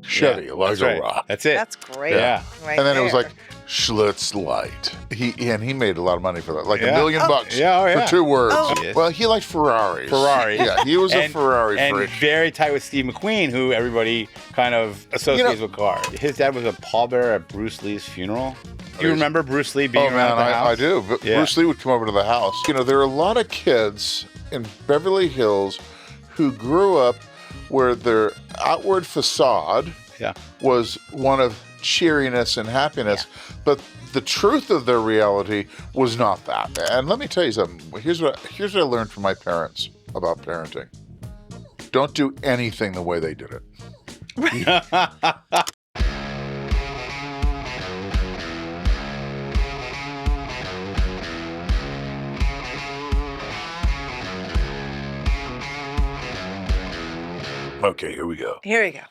Chevy, like a rock. That's it. That's great. Yeah. Right And then there. it was like Schlitz Light. He made a lot of money for that, like Yeah. $1 million for 2 words. Oh. Yes. Well, he liked Ferraris. Yeah, he was a Ferrari and freak. very tight with Steve McQueen, who everybody kind of associates with cars. His dad was a pallbearer at Bruce Lee's funeral. Do you remember Bruce Lee being around the house? I do. But Bruce Lee would come over to the house. There are a lot of kids in Beverly Hills who grew up where their outward facade was one of cheeriness and happiness, but the truth of their reality was not that. And let me tell you something. Here's what I learned from my parents about parenting. Don't do anything the way they did it. Okay, here we go. Here we go.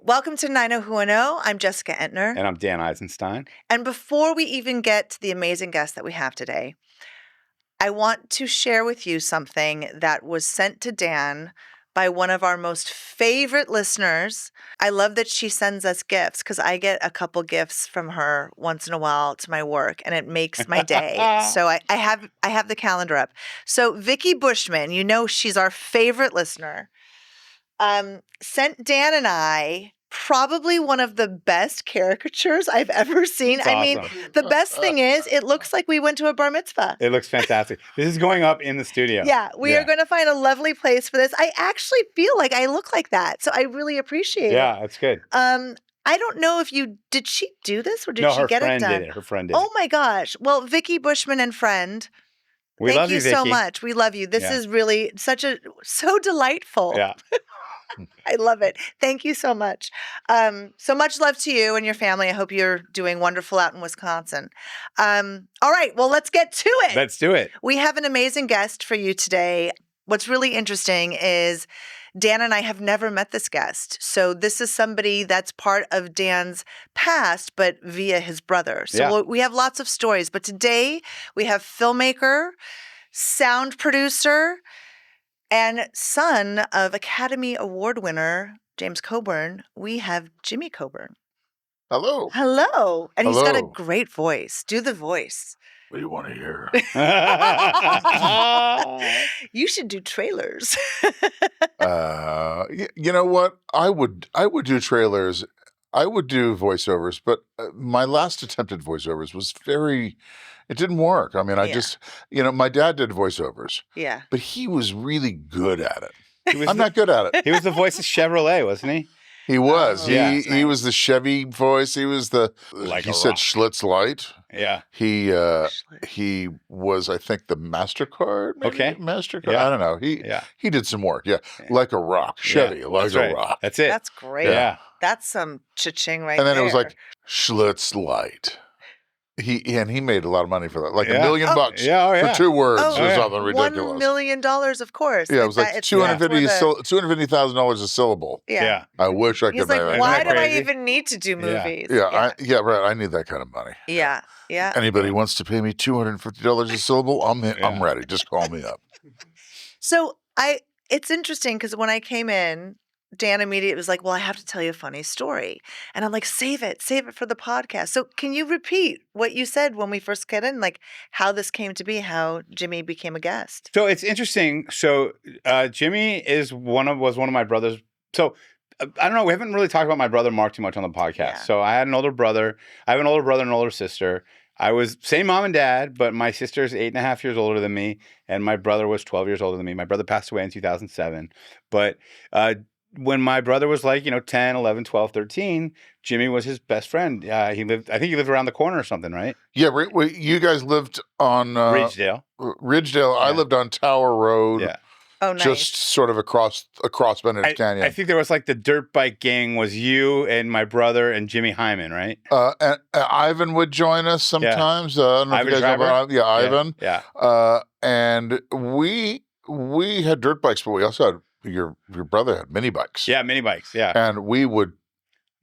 Welcome to 90who10. I'm Jessica Entner. And I'm Dan Eisenstein. And before we even get to the amazing guest that we have today, I want to share with you something that was sent to Dan by one of our most favorite listeners. I love that she sends us gifts because I get a couple gifts from her once in a while to my work, and it makes my day. So I have the calendar up. So Vicky Bushman, she's our favorite listener, sent Dan and I probably one of the best caricatures I've ever seen. That's I mean, awesome. the best thing is it looks like we went to a bar mitzvah. It looks fantastic. This is going up in the studio. Yeah, we are going to find a lovely place for this. I actually feel like I look like that, so I really appreciate it. Yeah, that's good. I don't know if did she do this or did she get it done? No, her friend did it. Oh my gosh. Well, Vicky Bushman and friend, We thank love you so Vicky. much. We love you. This is really so delightful. Yeah. I love it. Thank you so much. So much love to you and your family. I hope you're doing wonderful out in Wisconsin. All right. Well, let's get to it. Let's do it. We have an amazing guest for you today. What's really interesting is Dan and I have never met this guest. So this is somebody that's part of Dan's past, but via his brother. So we have lots of stories. But today we have filmmaker, sound producer, and son of Academy Award winner James Coburn. We have Jimmy Coburn. Hello. Hello. And he's got a Hello. great voice. Do the voice. What do you want to hear? You should do trailers. You know what? I would do trailers. I would do voiceovers, but my last attempt at voiceovers was it didn't work. I mean, I just, my dad did voiceovers. Yeah. But he was really good at it. I'm not good at it. He was the voice of Chevrolet, wasn't he? He was. Oh, he that's nice. was the Chevy voice. He was he said Schlitz Light. Yeah. He was, I think, the MasterCard. Maybe? Okay. MasterCard. Yeah. I don't know. He did some work. Yeah. Like a rock. Chevy. Like That's a right. rock. That's it. That's great. Yeah. That's some cha-ching right And then there. it was like Schlitz Light. He made a lot of money for that, like $1 million Yeah, for 2 words or yeah. something ridiculous. $1 million, of course. Yeah, it was like $250,000 a syllable. Yeah. I wish I He's could like, make that. why Isn't do that I crazy? even need to do movies? Yeah, right. I need that kind of money. Yeah. Yeah. Anybody wants to pay me $250 a syllable? I'm ready. Just call me up. So it's interesting because when I came in, Dan immediately was like, well, I have to tell you a funny story. And I'm like, save it for the podcast. So can you repeat what you said when we first got in, like how this came to be, how Jimmy became a guest? So it's interesting. So Jimmy was one of my brothers. So I don't know. We haven't really talked about my brother Mark too much on the podcast. Yeah. So I had an older brother. I have an older brother and an older sister. I was same mom and dad, but my sister's 8.5 years older than me, and my brother was 12 years older than me. My brother passed away in 2007. But when my brother was like, 10, 11, 12, 13, Jimmy was his best friend. I think he lived around the corner or something, right? Yeah, you guys lived on Ridgedale. Ridgedale. I lived on Tower Road. Yeah. Oh, nice. Just sort of across Benedict Canyon. I think there was like the dirt bike gang was you and my brother and Jimmy Hyman, right? And Ivan would join us sometimes. I don't know if Ivan you guys know about Ivan. Yeah. And we had dirt bikes, but we also had your brother had mini bikes. Yeah, mini bikes. Yeah. And we would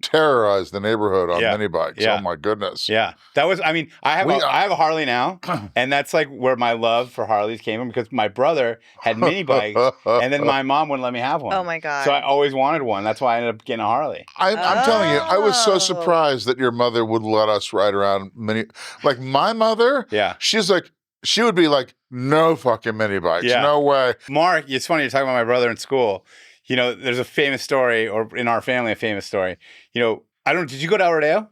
terrorized the neighborhood on mini bikes. Yeah. Oh my goodness. Yeah. That was, I mean, I have a Harley now, and that's like where my love for Harleys came from, because my brother had mini bikes, and then my mom wouldn't let me have one. Oh my God. So I always wanted one. That's why I ended up getting a Harley. I'm telling you, I was so Oh. surprised that your mother would let us ride around like my mother. Yeah. She's like, she would be like, no fucking mini bikes. Yeah. No way. Mark, it's funny you're talking about my brother in school. You know, there's a famous story, or in our family, a famous story. You know, did you go to El Rodeo?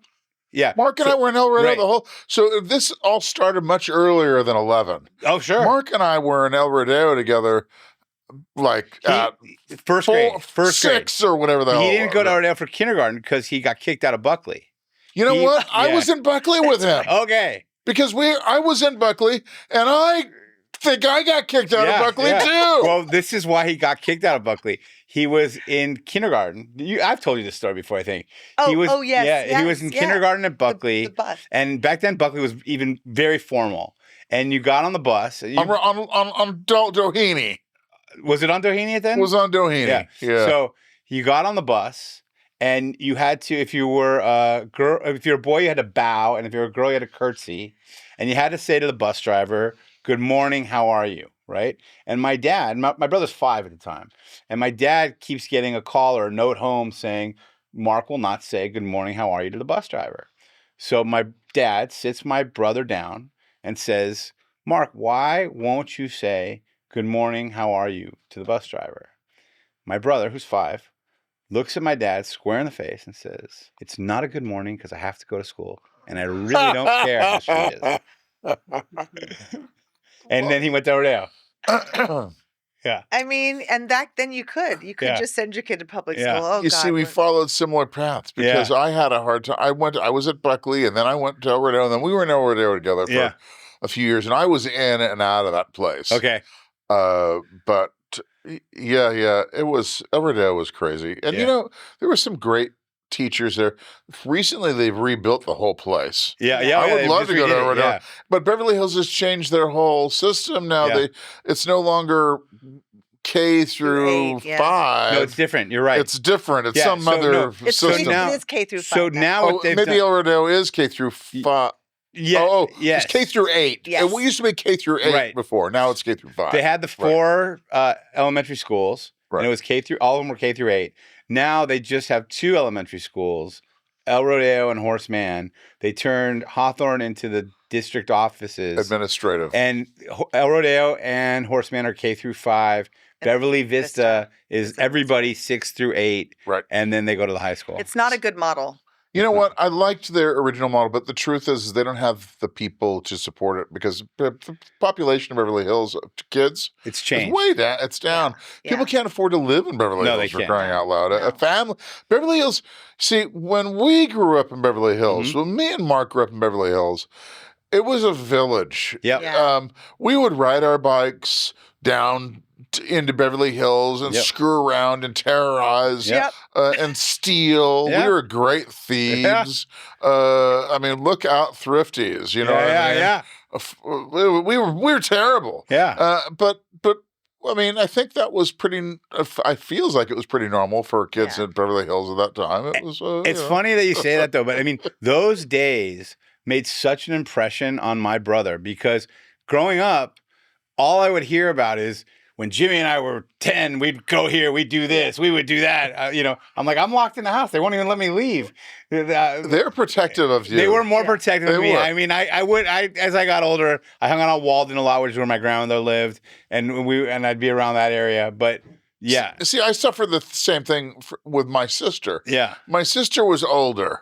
Yeah. Mark and I were in El Rodeo right. so this all started much earlier than 11. Oh, sure. Mark and I were in El Rodeo together, like at first grade. Six or whatever the hell. He didn't go to El Rodeo for kindergarten because he got kicked out of Buckley. You know what? I was in Buckley with him. Okay. Because I was in Buckley, and I think I got kicked out of Buckley too. Well, this is why he got kicked out of Buckley. He was in kindergarten. I've told you this story before, I think. Yes. Yeah, he was in kindergarten at Buckley. The bus. And back then, Buckley was even very formal. And you got on the bus. On Doheny. Was it on Doheny then? It was on Doheny. Yeah. So you got on the bus, and you had to, if you were a girl, if you're a boy, you had to bow, and if you're a girl, you had to curtsy. And you had to say to the bus driver, "Good morning, how are you?" Right? And my dad, my brother's 5 at the time, and my dad keeps getting a call or a note home saying, Mark will not say good morning, how are you to the bus driver. So my dad sits my brother down and says, Mark, why won't you say good morning, how are you to the bus driver? My brother, who's 5, looks at my dad square in the face and says, it's not a good morning because I have to go to school, and I really don't care how she is. And then he went to Rodeo. Yeah. I mean, and back then you could just send your kid to public school. Oh, you see, we followed similar paths because I had a hard time. I was at Buckley, and then I went to El Rodeo, and then we were in El Rodeo together for a few years, and I was in and out of that place. Okay. But it was, El Rodeo was crazy. And you know, there were some great teachers there. Recently, they've rebuilt the whole place. I would love to go to El Rodeo. But Beverly Hills has changed their whole system now. It's no longer K through 5. No, it's different. You're right. It's different. It's some other system. It is K through 5. So now what they've maybe done, El Rodeo is K through 5. Yeah. It's K through 8. Yes. It used to be K through 8 before. Now it's K through 5. They had the 4 elementary schools, and it was K through. All of them were K through 8. Now they just have 2 elementary schools, El Rodeo and Horseman. They turned Hawthorne into the district offices, administrative, and El Rodeo and Horseman are K through 5. Beverly Vista is everybody 6 through 8, right? And then they go to the high school. It's not a good model. You know what? I liked their original model, but the truth is they don't have the people to support it because the population of Beverly Hills kids, it's changed. It's way down. It's down. Yeah. People can't afford to live in Beverly Hills for crying out loud. No. A family, Beverly Hills. See, when we grew up in Beverly Hills, when me and Mark grew up in Beverly Hills, it was a village. Yeah. We would ride our bikes down into Beverly Hills and screw around and terrorize and steal. We were great thieves. I mean, look out, thrifties. You know what I mean? We were terrible. Yeah. But I mean, I think that was pretty. I feels like it was pretty normal for kids in Beverly Hills at that time. It was. It's funny that you say that though, but I mean, those days made such an impression on my brother because growing up, all I would hear about is when Jimmy and I were 10, we'd go here, we'd do this, we would do that. You know, I'm like, I'm locked in the house. They won't even let me leave. They're protective of you. They were more protective of me. Were. I mean, I as I got older, I hung out on Walden a lot, which is where my grandmother lived, and I'd be around that area. But yeah, see, I suffered the same thing with my sister. Yeah, my sister was older.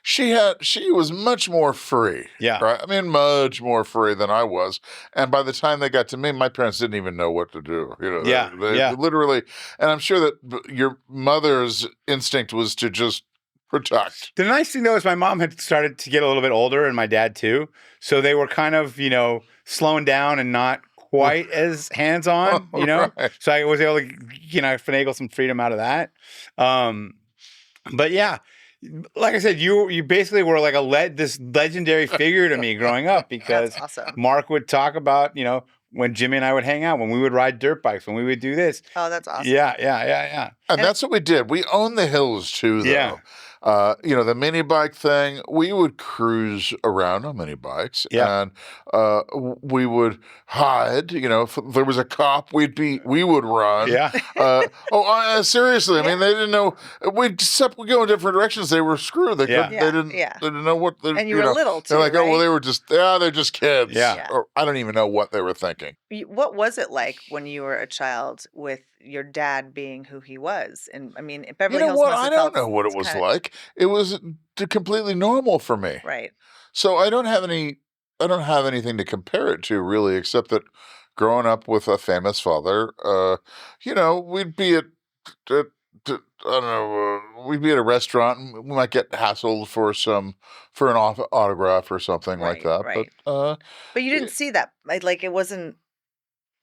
She was much more free. Yeah. Right. I mean, much more free than I was. And by the time they got to me, my parents didn't even know what to do. You know, they literally, and I'm sure that your mother's instinct was to just protect. The nice thing though is my mom had started to get a little bit older and my dad too. So they were kind of, slowing down and not quite as hands-on, Right. So I was able to, finagle some freedom out of that. But yeah. Like I said, you basically were like this legendary figure to me growing up because awesome. Mark would talk about, when Jimmy and I would hang out, when we would ride dirt bikes, when we would do this. Oh, that's awesome. Yeah. And that's what we did. We owned the hills too, though. Yeah. The mini bike thing, we would cruise around on mini bikes, Yeah. and we would hide. If there was a cop, we would run. Yeah. Seriously, I mean, they didn't know. We'd go in different directions. They were screwed. They Yeah. couldn't. Yeah. They didn't know what. And you were little too, They're like, oh well, right? they were just they're just kids. Yeah. Or I don't even know what they were thinking. What was it like when you were a child with your dad being who he was? And I mean, Beverly You know Hills what? must I have don't felt know what it was kinda- like. It was completely normal for me. Right. So I don't have anything to compare it to really, except that growing up with a famous father, we'd be at I don't know, we'd be at a restaurant and we might get hassled for an autograph or something like Right, that. right. But But you didn't see that. Like it wasn't.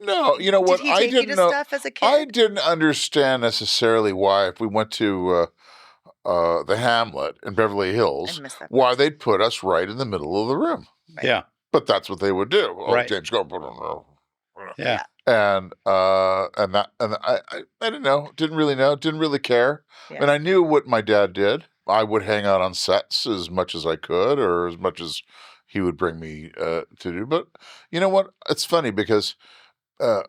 no, you know what? Did he I take you didn't to know. stuff as a I kid? didn't understand necessarily why, if we went to the Hamlet in Beverly I Hills, missed that. why they'd put us right in the middle of the room. Right. Yeah. But that's what they would do. Oh, Right. James, go put on. Yeah. And I didn't know, didn't really know, didn't really care. Yeah. And I knew what my dad did. I would hang out on sets as much as I could, or as much as he would bring me to do. But you know what? It's funny because, and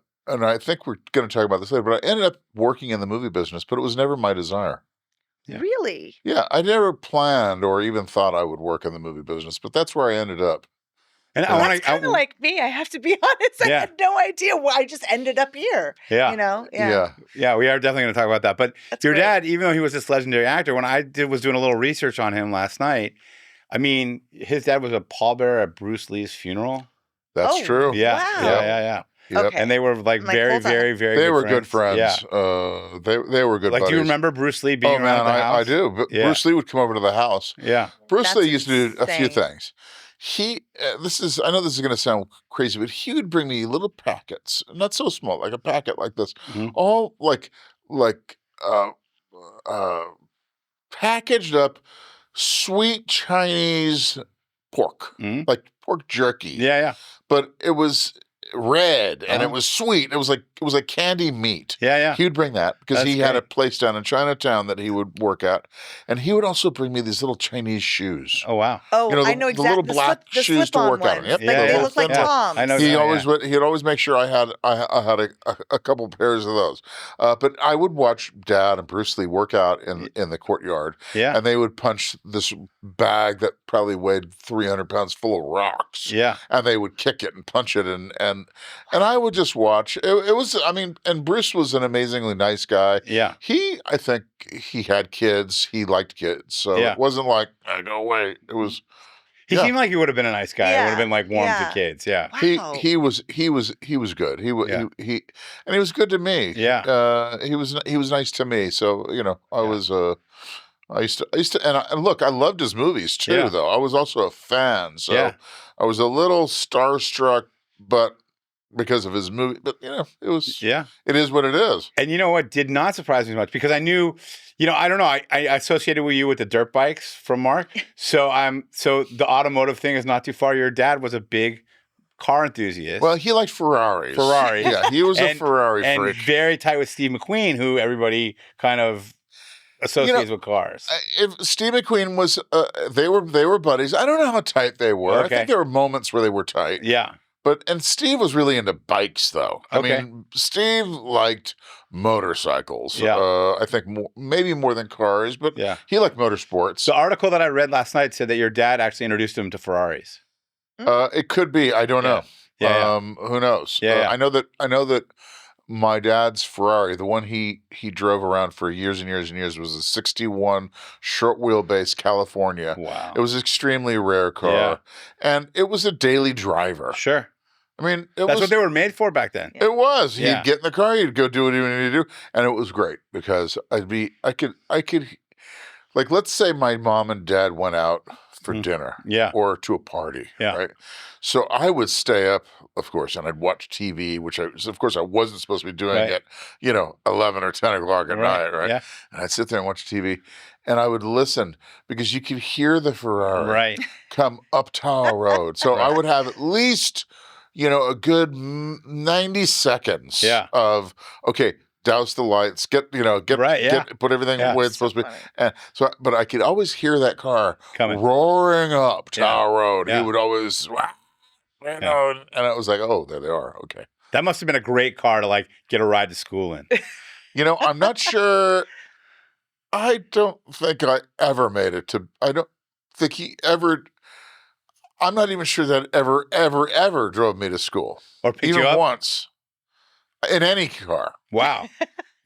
I think we're going to talk about this later, but I ended up working in the movie business, but it was never my desire. Yeah. Really? Yeah, I never planned or even thought I would work in the movie business, but that's where I ended up. And Yeah. I want That's kind of like me. I have to be honest. I Yeah. had no idea why I just ended up here. Yeah. Yeah. Yeah, we are definitely going to talk about that. But That's your great. dad, even though he was this legendary actor, when I was doing a little research on him last night, I mean, his dad was a pallbearer at Bruce Lee's funeral. That's Oh, true. Yeah, Wow. yeah. Yep. Okay. And they were like Like, very, hold on. very, very. They were good friends. Yeah. They were good Like, buddies. do you remember Bruce Lee being Oh around man, at the house? I do. But Yeah. Bruce Lee would come over to the house. Yeah. Bruce That's Lee used to do a few insane. things. I know this is going to sound crazy, but he would bring me little packets, not so small, like a packet like this, Mhm. all like packaged up sweet Chinese pork, Mhm. like pork jerky. Yeah. But it was red and it Uh-huh. was sweet. It was like candy meat. Yeah. He would bring that because That's he had a great. place down in Chinatown that he would work at, and he would also bring me these little Chinese shoes. Oh, wow. Oh, You know, I the know little exactly. black The shoes to slip-on work out in. ones. Yep, Like, the they little- look like yeah. Toms. I know He Yeah, always yeah. he'd always make sure I had a couple pairs of those. But I would watch Dad and Bruce Lee work out in the courtyard, Yeah. and they would punch this bag that probably weighed 300 pounds full of rocks. Yeah. And they would kick it and punch it, and I would just watch. It was, I mean, and Bruce was an amazingly nice guy. Yeah. I think he had kids. He liked kids, so Yeah. it wasn't like go away. It was He Yeah. seemed like he would have been a nice guy. He would have Yeah, been like warm yeah. to kids. Yeah. Wow. he was good. He Yeah. and he was good to me. Yeah. He was nice to me. So I Yeah. was I used to and look, I loved his movies too. Yeah. Though I was also a fan, so Yeah. I was a little starstruck, but because of his movie. But it was Yeah. it is what it is. And you know what did not surprise me much because I knew, I don't know, I associated with you with the dirt bikes from Mark. So the automotive thing is not too far. Your dad was a big car enthusiast. Well, he liked Ferraris. Ferrari. Yeah, he was a And- Ferrari and freak. very tight with Steve McQueen, who everybody kind of associates with cars. If Steve McQueen was, they were buddies. I don't know how tight they were. I Okay. think there were moments where they were tight. Yeah. And Steve was really into bikes, though. I Okay. mean, Steve liked motorcycles. Yeah. I think maybe more than cars, but Yeah. he liked motorsports. The article that I read last night said that your dad actually introduced him to Ferraris. It could be. I don't know. Yeah. Who knows? Yeah. I know that my dad's Ferrari, the one he drove around for years and years and years, was a '61 short wheelbase California. Wow. It was an extremely rare car, and it was a daily driver. Sure. I mean, That's what they were made for back then. It was. Yeah. He'd get in the car, he'd go do what he needed to do, and it was great because I could, like, let's say my mom and dad went out for dinner, Yeah. or to a party, Yeah. right? So I would stay up, of course, and I'd watch TV, which I wasn't supposed to be doing Right. at 11 or 10 o'clock at night, right? Yeah. And I'd sit there and watch TV, and I would listen because you could hear the Ferrari Right. come up Tower Road. So I would have at least, a good 90 seconds Yeah. of, okay, douse the lights, put everything Yeah. where it's supposed to be. funny. And so, but I could always hear that car Coming. roaring up Tower Road. Yeah. He would always, and I was like, oh, there they are. Okay. That must have been a great car to like get a ride to school in. I'm not sure. I don't think I ever made it to. I don't think he ever. I'm not even sure that ever drove me to school, Or picked even you up? once, in any car. Wow.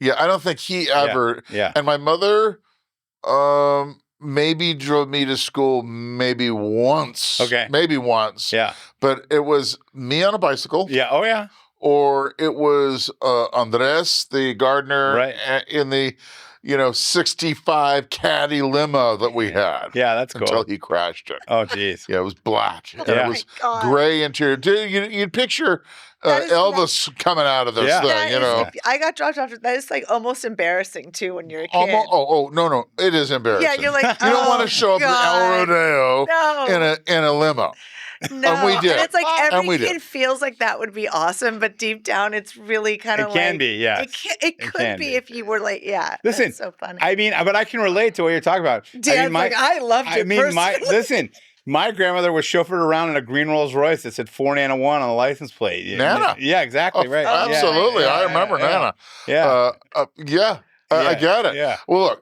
Yeah, I don't think he ever. Yeah. And my mother, maybe drove me to school maybe once. Okay. Maybe once. Yeah. But it was me on a bicycle. Yeah. Oh, yeah. Or it was Andres, the gardener, Right. in the 65 caddy limo that we had. Yeah, that's cool. Until he crashed it. Oh, geez. Yeah, it was black. And Yeah. it was Oh my God. gray interior. Dude, you'd picture That is Elvis coming out of this Yeah. thing, That is- I got dropped off. That is like almost embarrassing too when you're a kid. No, it is embarrassing. Yeah, you're like, you don't want to show up God. at El Rodeo No. in a limo. No, And we did. And it's like And every we did. kid feels like that would be awesome, but deep down, it's really kind of It like can be, yes. It could can be be. if you were like, Listen, That's so funny. I mean, but I can relate to what you're talking about. Dan's like, I loved it. Personally. My grandmother was chauffeured around in a green Rolls Royce that said 4 Nana 1 on the license plate. Nana. Yeah, exactly. Right. Oh, Yeah. Absolutely. yeah, I remember Nana. Yeah. I get it. Yeah. Well,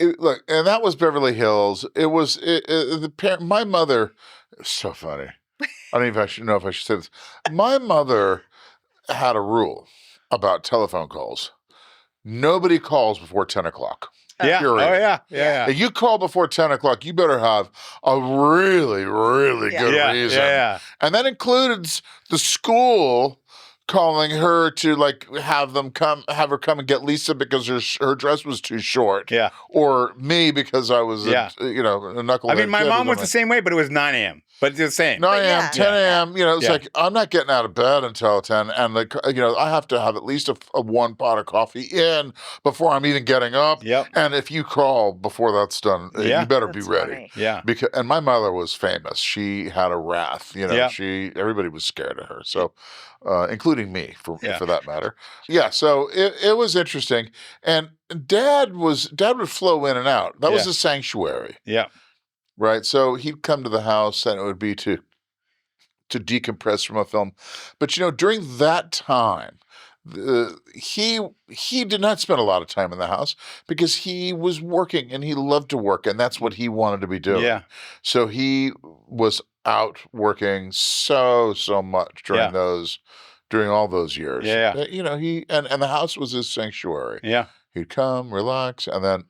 look, and that was Beverly Hills. It was my mother. It's so funny. I don't even know if I should say this. My mother had a rule about telephone calls. Nobody calls before 10 o'clock. Yeah. Period. Oh, yeah. If you call before 10 o'clock, you better have a really, really good reason. Yeah. And that includes the school calling her to like have her come and get Lisa because her dress was too short. Yeah. Or me because I was a knucklehead. I mean, my kid mom or was the something. same way, but it was 9 a.m. But it's the same. 9 a.m., yeah. 10 a.m., it's Yeah. like, I'm not getting out of bed until 10. And, I have to have at least a one pot of coffee in before I'm even getting up. Yep. And if you call before that's done, you better be That's ready. funny. Yeah. And my mother was famous. She had a wrath, Yeah. everybody was scared of her. So, including me for that matter. Yeah. So it was interesting. And dad would flow in and out. That was a sanctuary. Yeah. Right. So he'd come to the house and it would be to decompress from a film. But, during that time, he did not spend a lot of time in the house because he was working and he loved to work. And that's what he wanted to be doing. Yeah. So he was out working so much during all those years. Yeah. And the house was his sanctuary. Yeah. He'd come, relax, and then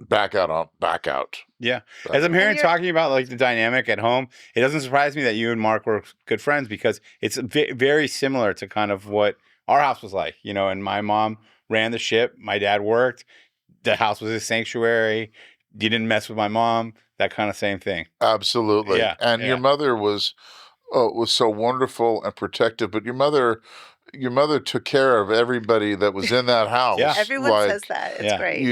back out. Yeah. As I'm hearing talking about like the dynamic at home, it doesn't surprise me that you and Mark were good friends because it's very similar to kind of what our house was like, and my mom ran the ship. My dad worked. The house was his sanctuary. You didn't mess with my mom. That kind of same thing. Absolutely. Yeah. And your mother was so wonderful and protective, but your mother took care of everybody that was in that house. Yeah. Everyone says that. It's great.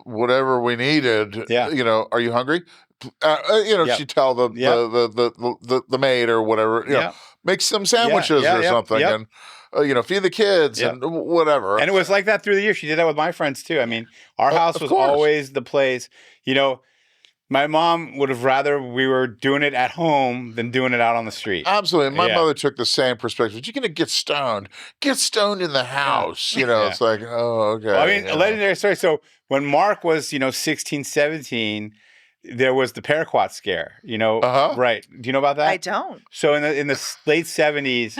Whatever we needed. Yeah. Are you hungry? She'd tell the maid or whatever. Make some sandwiches or something, and feed the kids and whatever. And it was like that through the years. She did that with my friends too. I mean, our house was course. always the place. My mom would have rather we were doing it at home than doing it out on the street. Absolutely. My mother took the same perspective. You're going to get stoned. Get stoned in the house. It's like, oh, okay. Well, I mean, a legendary story. So when Mark was, 16, 17, there was the paraquat scare, right. Do you know about that? I don't. So in the late 70s,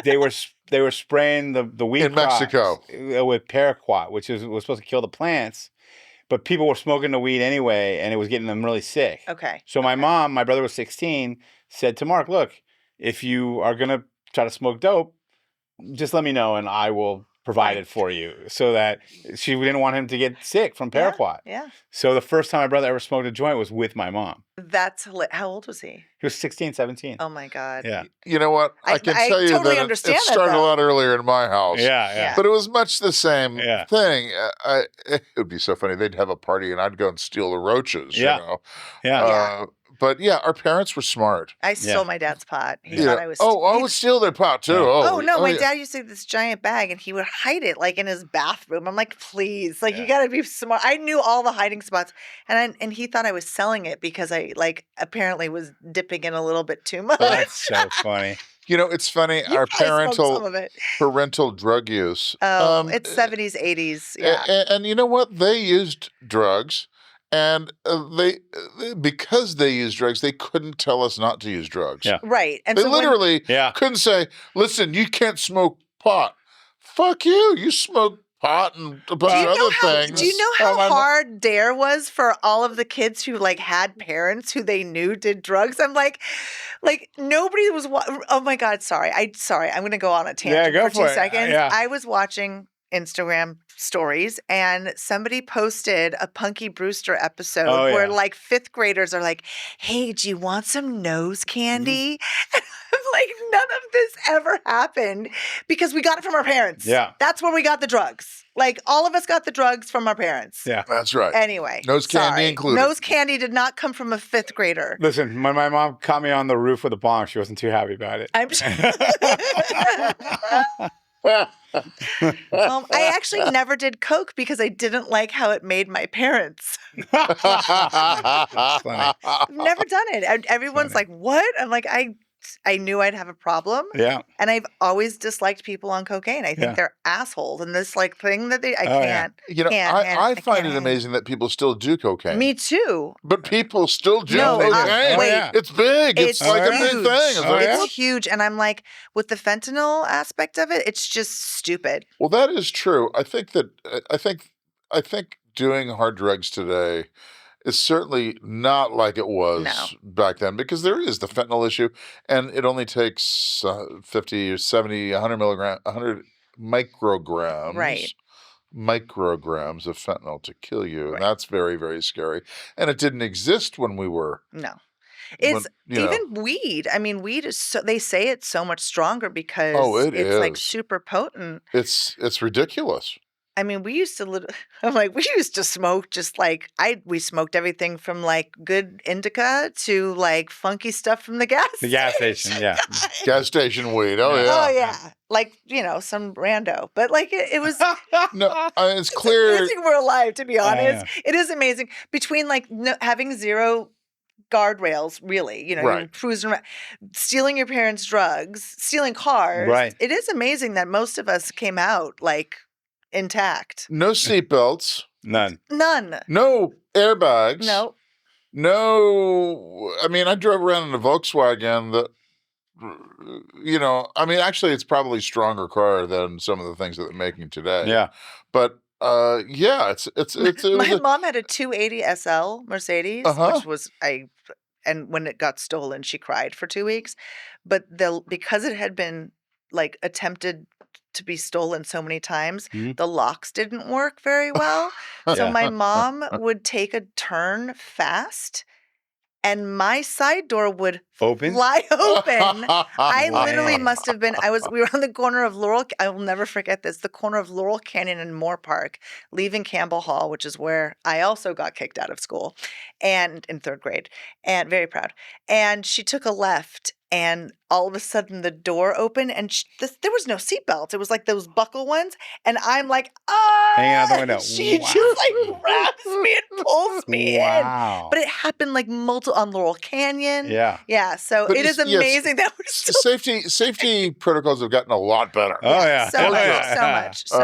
they were spraying the wheat in crops Mexico with paraquat, which was supposed to kill the plants. But people were smoking the weed anyway, and it was getting them really sick. Okay. So my brother was 16, said to Mark, look, if you are going to try to smoke dope, just let me know, and I will provide it for you. So that she didn't want him to get sick from paraquat. Yeah. So the first time my brother ever smoked a joint was with my mom. That's how old was he? He was 16, 17. Oh, my God. Yeah. You know what? I can tell you totally that understand it started that, a lot earlier in my house. Yeah. But it was much the same Yeah. thing. It would be so funny. They'd have a party and I'd go and steal the roaches, Yeah. Yeah. But yeah, our parents were smart. I stole my dad's pot. He Yeah. thought I was. I would steal their pot too. Yeah. Oh no, my yeah. dad used to have this giant bag and he would hide it like in his bathroom. I'm like, please, like you gotta be smart. I knew all the hiding spots, and he thought I was selling it because I like apparently was dipping in a little bit too much. That's so funny. You know, it's funny. You Our probably smoked some of it. parental drug use. Oh, it's 70s, 80s. Yeah. And you know what? They used drugs, and because they used drugs, they couldn't tell us not to use drugs. Yeah. Right. And They so literally couldn't say, "Listen, you can't smoke pot." Fuck you! You smoke pot and a bunch of other things. Do you know how hard DARE was for all of the kids who like had parents who they knew did drugs? I'm like nobody was. Oh my God! Sorry. I'm going to go on a tangent for 2 seconds. Yeah. I was watching Instagram stories and somebody posted a Punky Brewster episode where like 5th graders are like, "Hey, do you want some nose candy?" I'm like, none of this ever happened because we got it from our parents. Yeah. That's where we got the drugs. Like all of us got the drugs from our parents. Yeah. That's right. Anyway. Nose candy included. Nose candy did not come from a 5th grader. Listen, when my mom caught me on the roof with a bong, she wasn't too happy about it. I'm I actually never did Coke because I didn't like how it made my parents. Funny. I've never done it. Everyone's like, what? I'm like, I knew I'd have a problem. Yeah. And I've always disliked people on cocaine. I think they're assholes. And this like thing that I can't. You know, I find it amazing that people still do cocaine. Me too. But people still do No, cocaine. wait. It's big. It's like a big huge. thing. It's huge. And I'm like, with the fentanyl aspect of it, it's just stupid. Well, that is true. I think doing hard drugs today is certainly not like it was back then because there is the fentanyl issue, and it only takes 50 or 70, 100 micrograms. Micrograms of fentanyl to kill you, and that's very, very scary. And it didn't exist when we were. No. It's even weed. I mean, weed is they say it's so much stronger because it's like super potent. It's ridiculous. I mean, we used to we used to smoke just like we smoked everything from like good indica to like funky stuff from the gas station. Yeah. Gas station weed. Oh yeah. Oh yeah. Like, some rando. But like it was no, it's clear. It's amazing we're alive, to be honest. It is amazing. Between like having zero guardrails, really, you're cruising around, stealing your parents' drugs, stealing cars. Right. It is amazing that most of us came out like intact. No seatbelts. None. No airbags. No. I mean, I drove around in a Volkswagen that, actually it's probably a stronger car than some of the things that they're making today. Yeah. But my mom had a 280 SL Mercedes, which was and when it got stolen, she cried for 2 weeks. But because it had been like attempted to be stolen so many times, the locks didn't work very well. So my mom would take a turn fast and my side door would fly open. I literally must have been, we were on the corner of Laurel, I will never forget this, the corner of Laurel Canyon and Moore Park, leaving Campbell Hall, which is where I also got kicked out of school and in 3rd grade, and very proud. And she took a left, and all of a sudden the door opened, and there was no seatbelt. It was like those buckle ones. And I'm like, hanging out the window. She just like grabs me and pulls me in. But it happened like multiple on Laurel Canyon. Yeah. Yeah. So it is amazing that we're still safety protocols have gotten a lot better. Oh yeah. So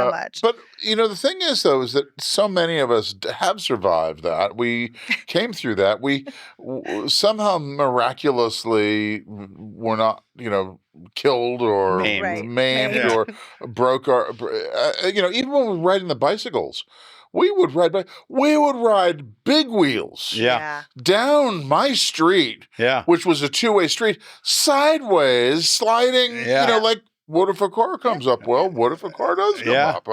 much. But the thing is though, is that so many of us have survived that. We came through that. We somehow miraculously were not, killed or maimed or broke our, even when we were riding the bicycles, we would ride big wheels down my street, which was a two-way street, sideways, sliding, like, what if a car comes up? Well, what if a car does come up?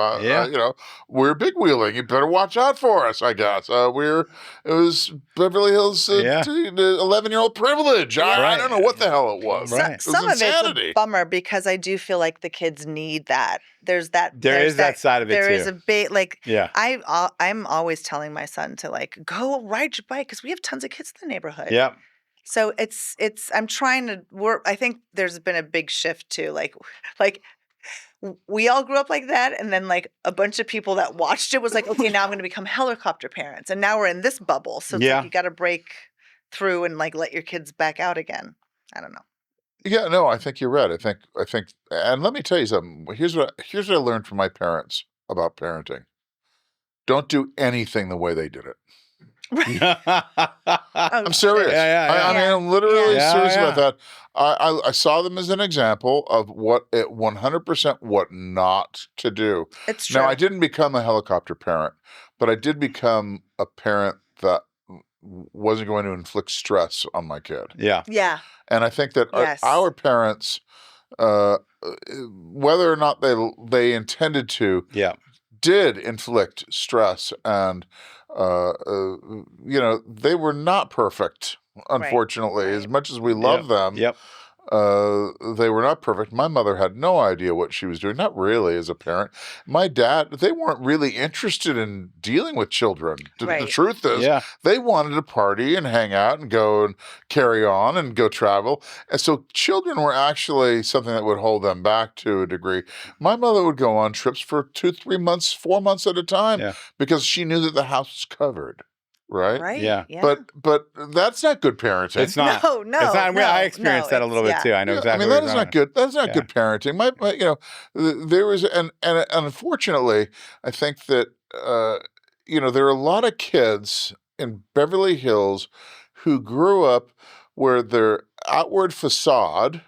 We're big wheeling. You better watch out for us, I guess. It was Beverly Hills 11-year-old privilege. I don't know what the hell it was. Some of it's a bummer because I do feel like the kids need that. There is that side of it too. There is a big I'm always telling my son to like go ride your bike because we have tons of kids in the neighborhood. Yeah. So I'm trying to work. I think there's been a big shift too. Like we all grew up like that. And then like a bunch of people that watched it was like, okay, now I'm going to become helicopter parents. And now we're in this bubble. So it's like you got to break through and like let your kids back out again. I don't know. Yeah, no, I think you're right. I think, and let me tell you something. Here's what I learned from my parents about parenting. Don't do anything the way they did it. I'm serious. I mean, I'm literally serious about that. I saw them as an example of what 100% what not to do. It's true. Now, I didn't become a helicopter parent, but I did become a parent that wasn't going to inflict stress on my kid. Yeah. Yeah. And I think that our parents, whether or not they intended to, did inflict stress, and they were not perfect. Unfortunately, as much as we love them, they were not perfect. My mother had no idea what she was doing, not really as a parent. My dad, they weren't really interested in dealing with children. The truth is, they wanted to party and hang out and go and carry on and go travel. And so children were actually something that would hold them back to a degree. My mother would go on trips for 2, 3 months, 4 months at a time because she knew that the house was covered. Right. Yeah. But that's not good parenting. It's not. No. It's not. I experienced that a little bit too. I know exactly. I mean, that is not good. That's not good parenting. There was, and unfortunately, I think that there are a lot of kids in Beverly Hills who grew up where their outward facade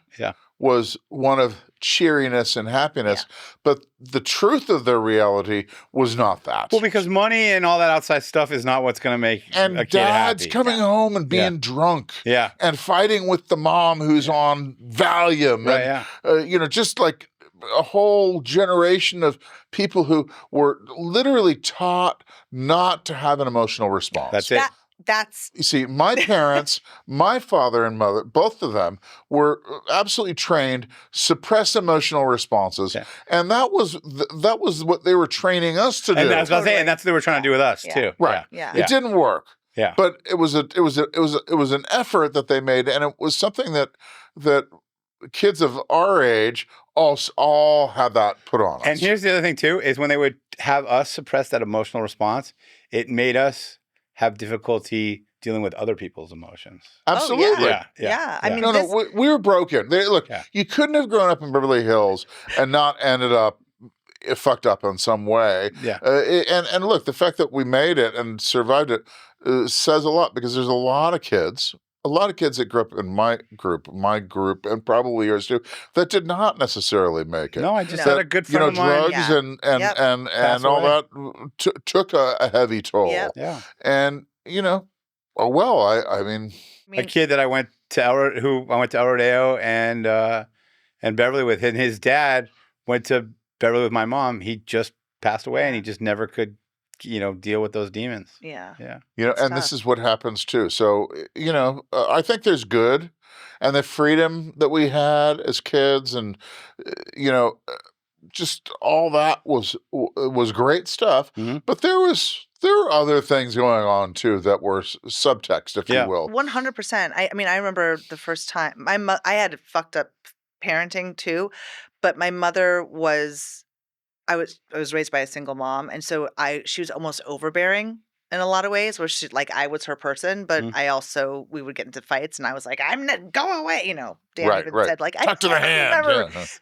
was one of cheeriness and happiness, but the truth of their reality was not that. Well, because money and all that outside stuff is not what's going to make a kid dad's happy. coming home and being drunk, and fighting with the mom who's on Valium, and just like a whole generation of people who were literally taught not to have an emotional response. That's it. You see, my parents, my father and mother, both of them were absolutely trained suppress emotional responses, and that was what they were training us to do. And that's what I'm saying, and that's what they were trying to do with us too. Right? It didn't work. Yeah. But it was an effort that they made, and it was something that kids of our age all had that put on us. And here's the other thing too: is when they would have us suppress that emotional response, it made us have difficulty dealing with other people's emotions. Absolutely. I mean, we were broken. Look, you couldn't have grown up in Beverly Hills and not ended up fucked up in some way. Yeah. And look, the fact that we made it and survived it says a lot, because there's a lot of kids that grew up in my group, and probably yours too, that did not necessarily make it. No, I just had a good friend of mine. Drugs and all that took a heavy toll. Yeah. And I mean, a kid that I went to El Rodeo and Beverly with, and his dad went to Beverly with my mom. He just passed away, and he just never could deal with those demons. Yeah. And this is what happens too. So, I think there's good, and the freedom that we had as kids, and, just all that was great stuff. Mm-hmm. But there were other things going on too that were subtext, if you will. 100%. I mean, I remember the first time I had fucked up parenting too, but my mother was. I was raised by a single mom, and so she was almost overbearing in a lot of ways, where I was her person, but we would get into fights, and I was like, I'm not, go away, Dan even said, like, Talk to the hand.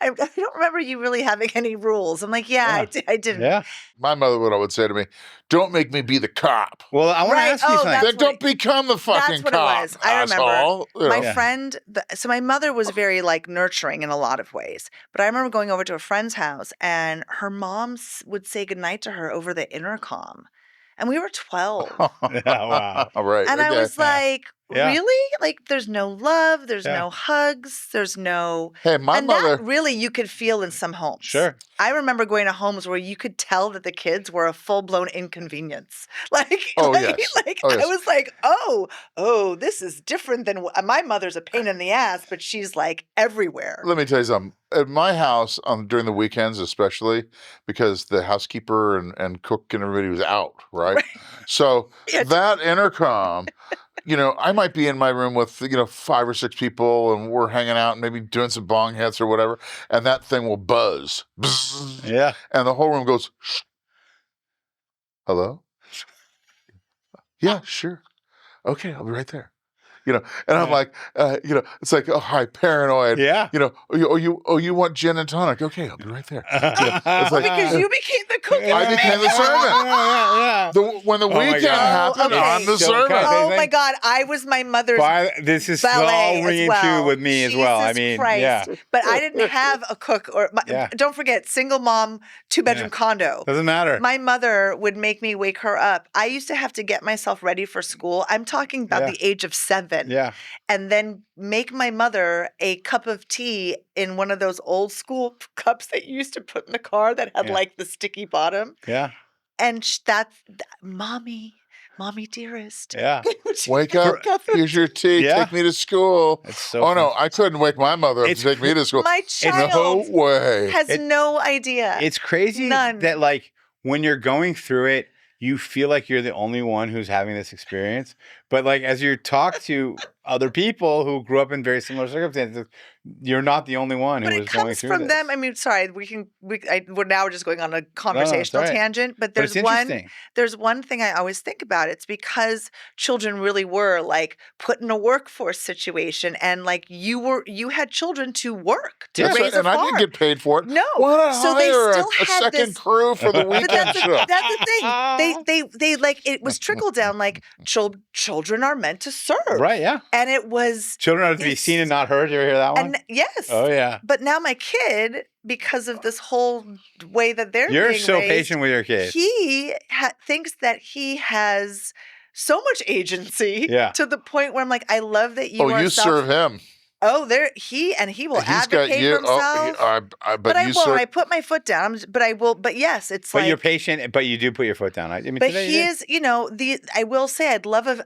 I don't remember you really having any rules. I'm like, I didn't. Yeah. My mother would say to me, don't make me be the cop. Well, I want to ask you something. Then don't become the fucking cop. That's what it was. I remember my friend, so my mother was very nurturing in a lot of ways, but I remember going over to a friend's house, and her mom would say goodnight to her over the intercom. And we were 12. Wow. All right. And I was like, really? Like, there's no love, there's no hugs, there's no... Hey, my mother... that really you could feel in some homes. Sure. I remember going to homes where you could tell that the kids were a full-blown inconvenience. I was like, oh, this is different than... My mother's a pain in the ass, but she's everywhere. Let me tell you something. At my house, during the weekends especially, because the housekeeper and cook and everybody was out, right? So that intercom... I might be in my room with 5 or 6 people, and we're hanging out and maybe doing some bong hits or whatever, and that thing will buzz, bzz, Yeah. and the whole room goes, shh. Hello? Yeah, sure. Okay, I'll be right there. And I'm like, it's like, oh, hi, paranoid. Yeah. You want gin and tonic? Okay, I'll be right there. It's like, because you became the cook. I became the servant. Yeah. When the weekend God. happened, Okay. I'm the So, servant. Oh my God, I was my mother's This is ballet all ringing as well. true with me as well. I Jesus mean, Christ. yeah. But I didn't have a cook Yeah. don't forget, single mom, 2-bedroom condo. Doesn't matter. My mother would make me wake her up. I used to have to get myself ready for school. I'm talking about the age of 7. Yeah. And then make my mother a cup of tea in one of those old school cups that you used to put in the car that had like the sticky bottom. Yeah. And mommy dearest. Yeah. Wake up. Here's your tea. Yeah. Take me to school. It's so Oh, no, fun. I couldn't wake my mother up to take me to school. My child No way. has no idea. It's crazy None. that like when you're going through it, you feel like you're the only one who's having this experience. But like as you talk to other people who grew up in very similar circumstances, you're not the only one who But was it going comes through from this. them. I mean, sorry, we're now just going on a conversational all right. tangent, but But it's interesting. there's one thing I always think about. It's because children really were like put in a workforce situation, and like you had children to work to That's raise right, a and I farm. didn't get paid for it. No. Why not So they hire still a had second this- crew for the But weekend show? that's the thing. They like it was trickle down. Like children are meant to serve, Right, yeah. and it was Children are to be seen and not heard. You ever hear that one? and yes, Oh, yeah. But now my kid, because of this whole way that they're You're being so raised, patient with your kids. he thinks that he has so much agency Yeah. to the point where I'm like, I love that you are You serve him. Oh, he will He's got advocate you. for himself. But I you won't. serve. I put my foot down. But I will. But yes, it's But like. you're patient, but you do put your foot down. I mean, But today he you is, I will say, I'd love a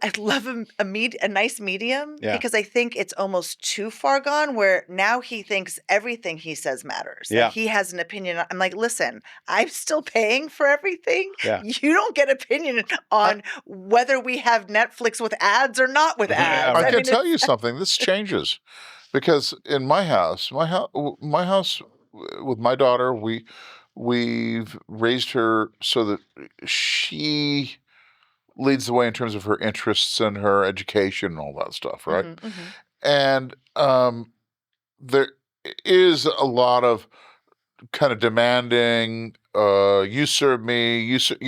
nice medium because I think it's almost too far gone. Where now he thinks everything he says matters. Yeah. Like he has an opinion. I'm like, listen, I'm still paying for everything. Yeah. You don't get opinion on whether we have Netflix with ads or not with ads. I can mean, tell you something. This changes because in my house with my daughter, we've raised her so that she leads the way in terms of her interests and her education and all that stuff, right? Mm-hmm, mm-hmm. And there is a lot of kind of demanding. You serve me. You take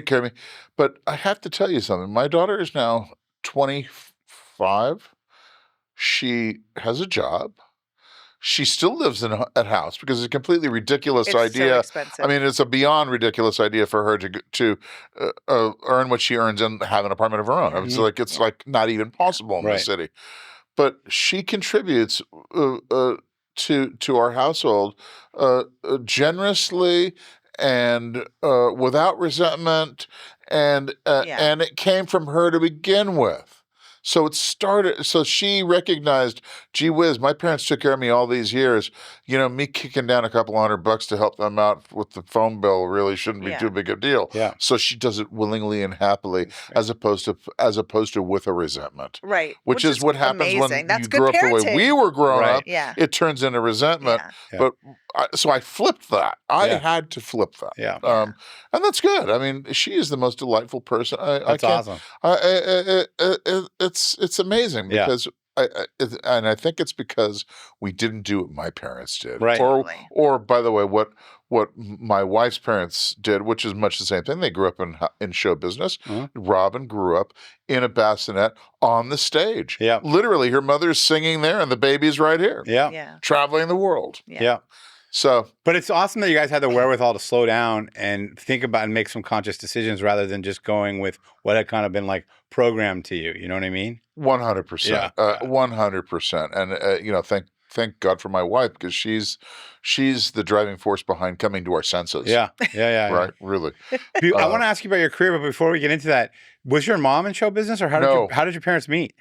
care of me. But I have to tell you something. My daughter is now 25. She has a job. She still lives at house because it's a completely ridiculous idea. So expensive. I mean, it's a beyond ridiculous idea for her to earn what she earns and have an apartment of her own. Mm-hmm. It's like not even possible in the city. But she contributes to our household generously and without resentment, and it came from her to begin with. So it started. So she recognized, gee whiz, my parents took care of me all these years. Me kicking down a couple $100 to help them out with the phone bill really shouldn't be too big a deal. Yeah. So she does it willingly and happily, as opposed to with a resentment. Right. Which is what happens amazing. when you grew up the way we were growing up. Yeah. It turns into resentment. Yeah. But so I flipped that. I had to flip that. Yeah. And that's good. I mean, she is the most delightful person. That's awesome. It's amazing because I think it's because we didn't do what my parents did, right? Or by the way, what my wife's parents did, which is much the same thing. They grew up in show business. Mm-hmm. Robin grew up in a bassinet on the stage. Yeah, literally, her mother's singing there, and the baby's right here. Yeah, traveling the world. Yeah. So, but it's awesome that you guys had the wherewithal to slow down and think about and make some conscious decisions rather than just going with what had kind of been like programmed to you. You know what I mean? 100%. 100%. And thank God for my wife because she's the driving force behind coming to our senses. Yeah. Right. Yeah. Really. I want to ask you about your career, but before we get into that, was your mom in show business, or how did your parents meet?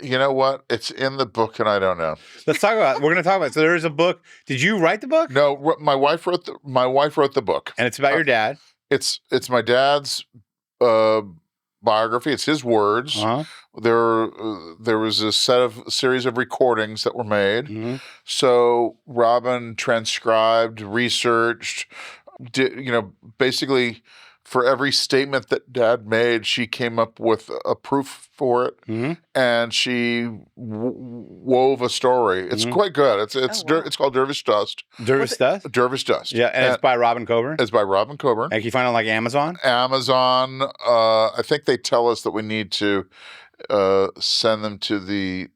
You know what? It's in the book, and I don't know. Let's talk about it. We're going to talk about it. So there is a book. Did you write the book? No, my wife wrote the book, and it's about your dad. It's my dad's biography. It's his words. Uh-huh. There was a series of recordings that were made. Mm-hmm. So Robin transcribed, researched, basically for every statement that Dad made, she came up with a proof for it, Mm-hmm. and she wove a story. It's quite good. It's called Dervish Dust. Dervish Dust? Dervish Dust. Yeah, and it's by Robin Coburn? It's by Robin Coburn. And can you find it on like Amazon? Amazon. I think they tell us that we need to send them to the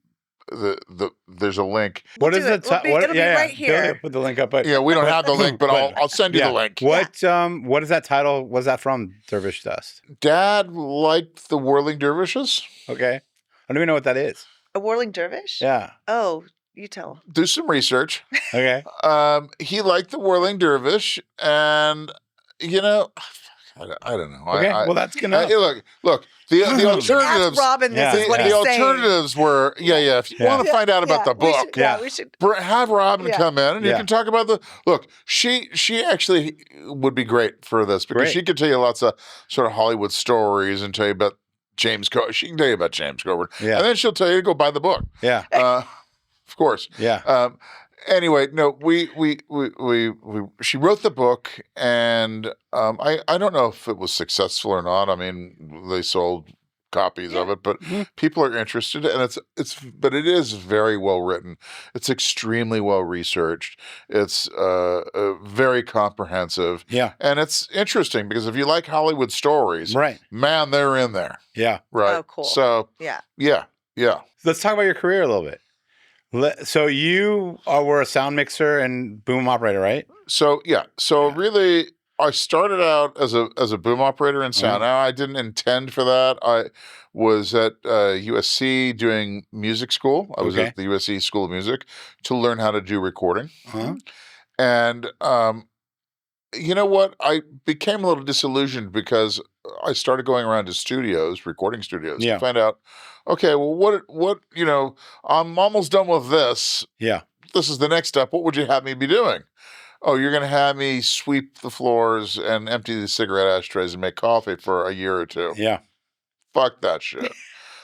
there's a link. We'll do it. It'll be right here. Put the link up. But, yeah, we don't have the link, but I'll send you the link. What is that title? Was that from Dervish Dust? Dad liked the Whirling Dervishes. Okay. I don't even know what that is. A whirling dervish? Yeah. Oh, you tell him. Do some research. Okay. He liked the Whirling Dervish, and I don't know. Okay. Well, that's gonna look. The alternatives. Ask Robin, this is what he's saying. Alternatives were, if you want to find out about the book, we should have Robin come in, and you can talk about the look. She actually would be great for this because she could tell you lots of sort of Hollywood stories and tell you about James Coburn. She can tell you about James Coburn, and then she'll tell you to go buy the book. Yeah, of course. Yeah. Anyway, no, she wrote the book, and I don't know if it was successful or not. I mean, they sold copies of it, but people are interested, and but it is very well written. It's extremely well researched. It's very comprehensive. Yeah, and it's interesting because if you like Hollywood stories, man, they're in there. Yeah, right. Oh, cool. So yeah. Let's talk about your career a little bit. So you were a sound mixer and boom operator, right? So really, I started out as a boom operator in sound. Now, I didn't intend for that. I was at USC doing music school. I was at the USC School of Music to learn how to do recording. And you know what? I became a little disillusioned because I started going around to recording studios, to find out, okay, well, what, I'm almost done with this. Yeah. This is the next step. What would you have me be doing? Oh, you're going to have me sweep the floors and empty the cigarette ashtrays and make coffee for a year or two. Yeah. Fuck that shit.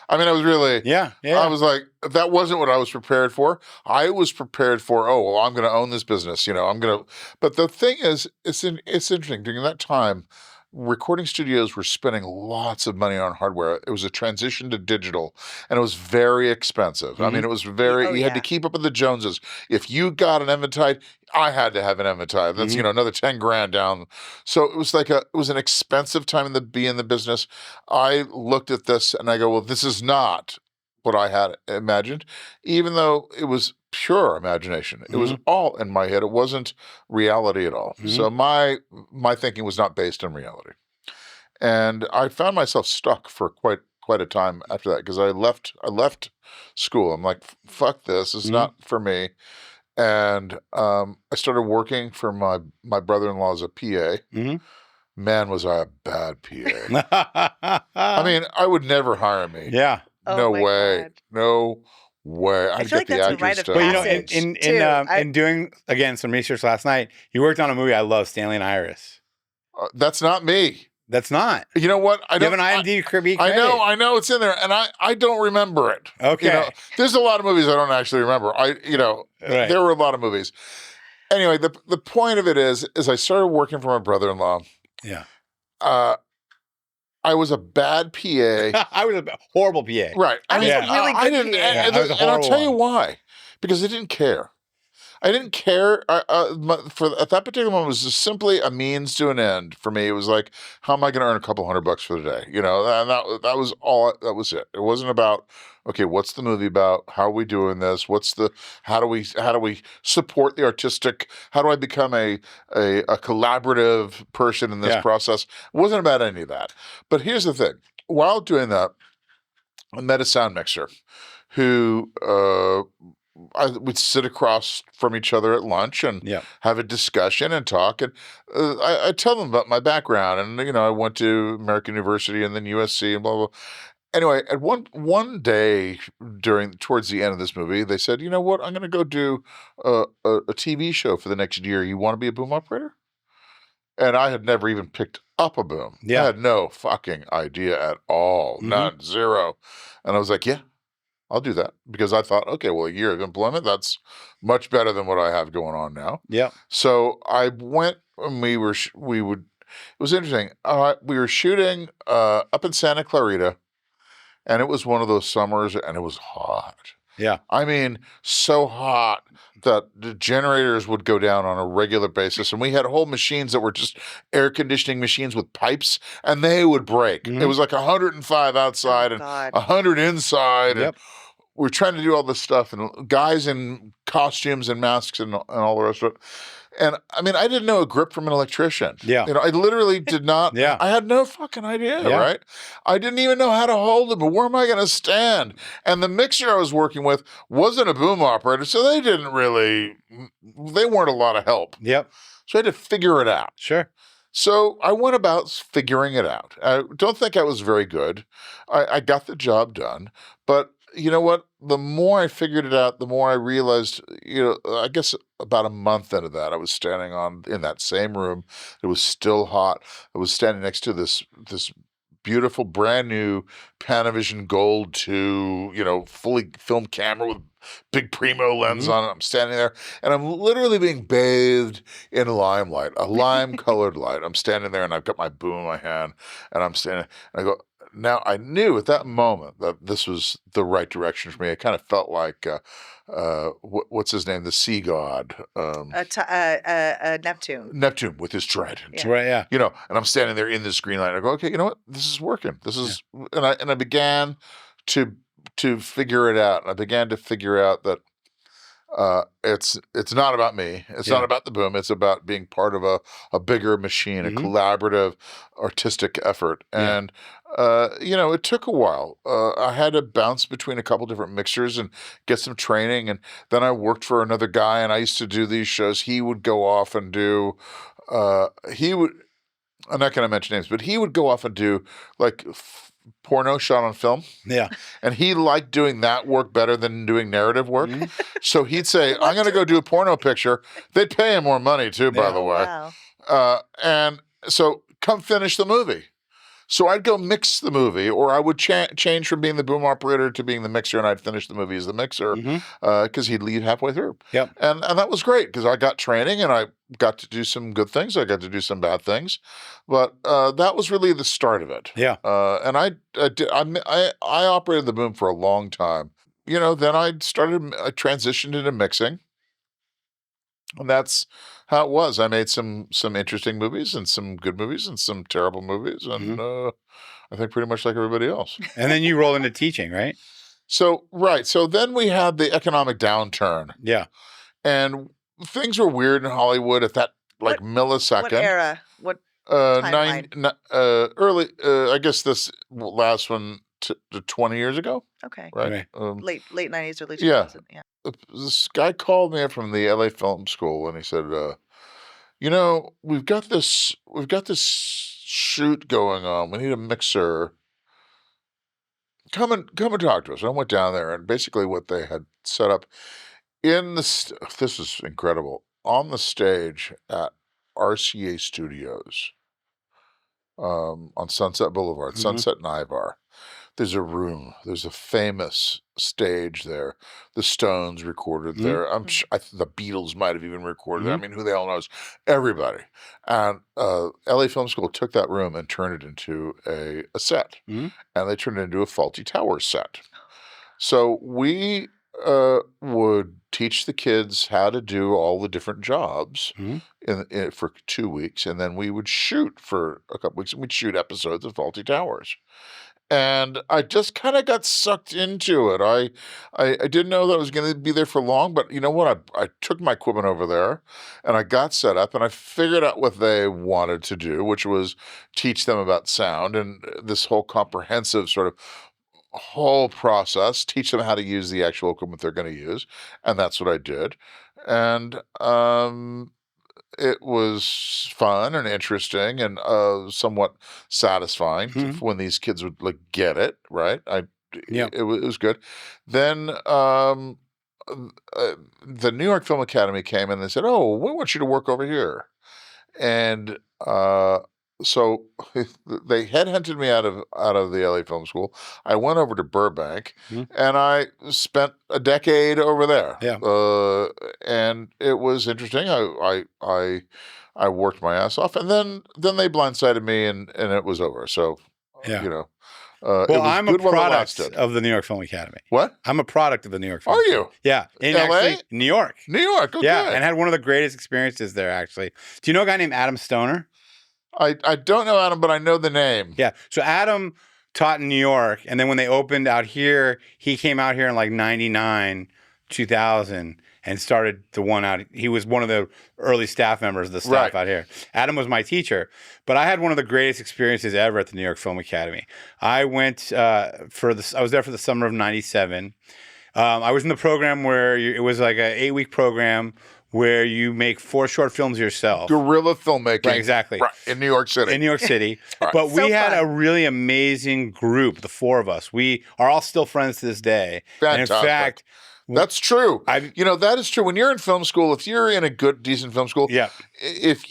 I mean, I was really, I was like, that wasn't what I was prepared for. I was prepared for, I'm going to own this business. But the thing is, it's interesting. During that time, recording studios were spending lots of money on hardware. It was a transition to digital, and it was very expensive. I mean, it was you had to keep up with the Joneses. If you got an Eventide, I had to have an Eventide. That's, another 10 grand down. So it was it was an expensive time to be in the business. I looked at this and I go, well, this is not what I had imagined, even though it was pure imagination. It was all in my head. It wasn't reality at all. So my thinking was not based on reality. And I found myself stuck for quite a time after that because I left school. I'm like, fuck this. It's not for me. And I started working for my brother-in-law as a PA. Man, was I a bad PA. I mean, I would never hire me. Yeah. No way. God. No way. I feel like that's a rite of passage. In doing, again, some research last night, you worked on a movie I love, Stanley and Iris. That's not me. That's not. You know what? You have an IMDb credit. I know it's in there, and I don't remember it. Okay. There's a lot of movies I don't actually remember. There were a lot of movies. Anyway, the point of it is I started working for my brother-in-law. Yeah. I was a bad PA. I was a horrible PA. Right. I was a really good didn't, PA. And I'll tell you why. Because I didn't care. I didn't care. At that particular moment, it was just simply a means to an end for me. It was like, how am I going to earn a couple $100 for the day? And that was all. That was it. It wasn't about, okay, what's the movie about? How are we doing this? How do we support the artistic? How do I become a collaborative person in this process? It wasn't about any of that. But here's the thing. While doing that, I met a sound mixer who we'd sit across from each other at lunch and have a discussion and talk. And I tell them about my background. And, I went to American University and then USC and blah, blah. Anyway, at one day towards the end of this movie, they said, you know what? I'm going to go do a TV show for the next year. You want to be a boom operator? And I had never even picked up a boom. I Yeah. had no fucking idea at all. None, zero. And I was like, yeah, I'll do that. Because I thought, okay, well, a year of employment, that's much better than what I have going on now. Yeah. So I went and it was interesting. We were shooting up in Santa Clarita, and it was one of those summers, and it was hot. Yeah. I mean, so hot that the generators would go down on a regular basis. And we had whole machines that were just air conditioning machines with pipes, and they would break. It was like 105 outside and God. 100 inside. Yep. And we're trying to do all this stuff, and guys in costumes and masks and all the rest of it. And I mean, I didn't know a grip from an electrician. Yeah. I literally did not. Yeah. I had no fucking idea, Yeah. right? I didn't even know how to hold it, but where am I going to stand? And the mixer I was working with wasn't a boom operator, so they weren't a lot of help. Yep. So I had to figure it out. Sure. So I went about figuring it out. I don't think I was very good. I got the job done, but you know what? The more I figured it out, the more I realized, I guess about a month into that, I was standing in that same room. It was still hot. I was standing next to this beautiful, brand new Panavision Gold 2, fully filmed camera with big primo lens on it. I'm standing there, and I'm literally being bathed in limelight, a lime-colored light. I'm standing there, and I've got my boom in my hand, and I'm standing, and I go, now, I knew at that moment that this was the right direction for me. It kind of felt like, what's his name? The sea god. Neptune. Neptune with his trident. Yeah. Right. Yeah. And I'm standing there in this green light. I go, okay, you know what? This is working. This is, and I began to figure it out. And I began to figure out that it's not about me. It's not about the boom. It's about being part of a bigger machine, a collaborative, artistic effort. And it took a while. I had to bounce between a couple different mixers and get some training. And then I worked for another guy, and I used to do these shows. He would go off and do. I'm not going to mention names, but he would go off and do like porno shot on film. Yeah. And he liked doing that work better than doing narrative work. So he'd say, I'm going to go do a porno picture. They'd pay him more money too, by the way. Wow. And so come finish the movie. So I'd go mix the movie, or I would change from being the boom operator to being the mixer, and I'd finish the movie as the mixer because he'd leave halfway through. Yep. And that was great because I got training and I got to do some good things. I got to do some bad things, but that was really the start of it. Yeah. And I operated the boom for a long time. Then I transitioned into mixing. And that's how it was. I made some interesting movies and some good movies and some terrible movies. And I think pretty much like everybody else. And then you roll into teaching, right? So, right. So then we had the economic downturn. Yeah. And things were weird in Hollywood at that millisecond. What era? What timeline? Early, I guess this last one to 20 years ago. Okay. Right. Late 90s, early 2000s. Yeah. This guy called me up from the LA Film School, and he said, we've got this shoot going on. We need a mixer. Come and talk to us. And I went down there, and basically what they had set up this is incredible, on the stage at RCA Studios on Sunset Boulevard, Sunset and Ivar. There's a room. There's a famous stage there. The Stones recorded there. The Beatles might have even recorded there. I mean, who the hell knows? Everybody. And LA Film School took that room and turned it into a set. And they turned it into a Faulty Towers set. So we would teach the kids how to do all the different jobs for 2 weeks. And then we would shoot for a couple weeks, and we'd shoot episodes of Faulty Towers. And I just kind of got sucked into it. I didn't know that I was going to be there for long, but you know what? I took my equipment over there, and I got set up, and I figured out what they wanted to do, which was teach them about sound and this whole comprehensive sort of whole process, teach them how to use the actual equipment they're going to use. And that's what I did. And it was fun and interesting and somewhat satisfying when these kids would get it, right? It was good. Then the New York Film Academy came and they said, "Oh, we want you to work over here." And so they headhunted me out of the LA Film School. I went over to Burbank, and I spent a decade over there. Yeah. And it was interesting. I worked my ass off, and then they blindsided me, and it was over. So, Yeah. you know. Well, it was I'm a good while it product lasted. of the New York Film Academy. What? I'm a product of the New York Film Are Academy. you? Yeah. In LA? actually New York. New York, okay. Yeah, and had one of the greatest experiences there, actually. Do you know a guy named Adam Stoner? I don't know Adam, but I know the name. Yeah. So Adam taught in New York, and then when they opened out here, he came out here in like 99, 2000, and started the one out. He was one of the early staff members of the staff out here. Adam was my teacher, but I had one of the greatest experiences ever at the New York Film Academy. I went I was there for the summer of 97. I was in the program where it was like an 8-week program where you make 4 short films yourself. Guerrilla filmmaking. Right, exactly. Right, in New York City. In New York City. Right. But we So had fun. a really amazing group, the 4 of us. We are all still friends to this day. Fantastic. And in fact, that's true. you know, that is true. When you're in film school, if you're in a good, decent film school, yeah, if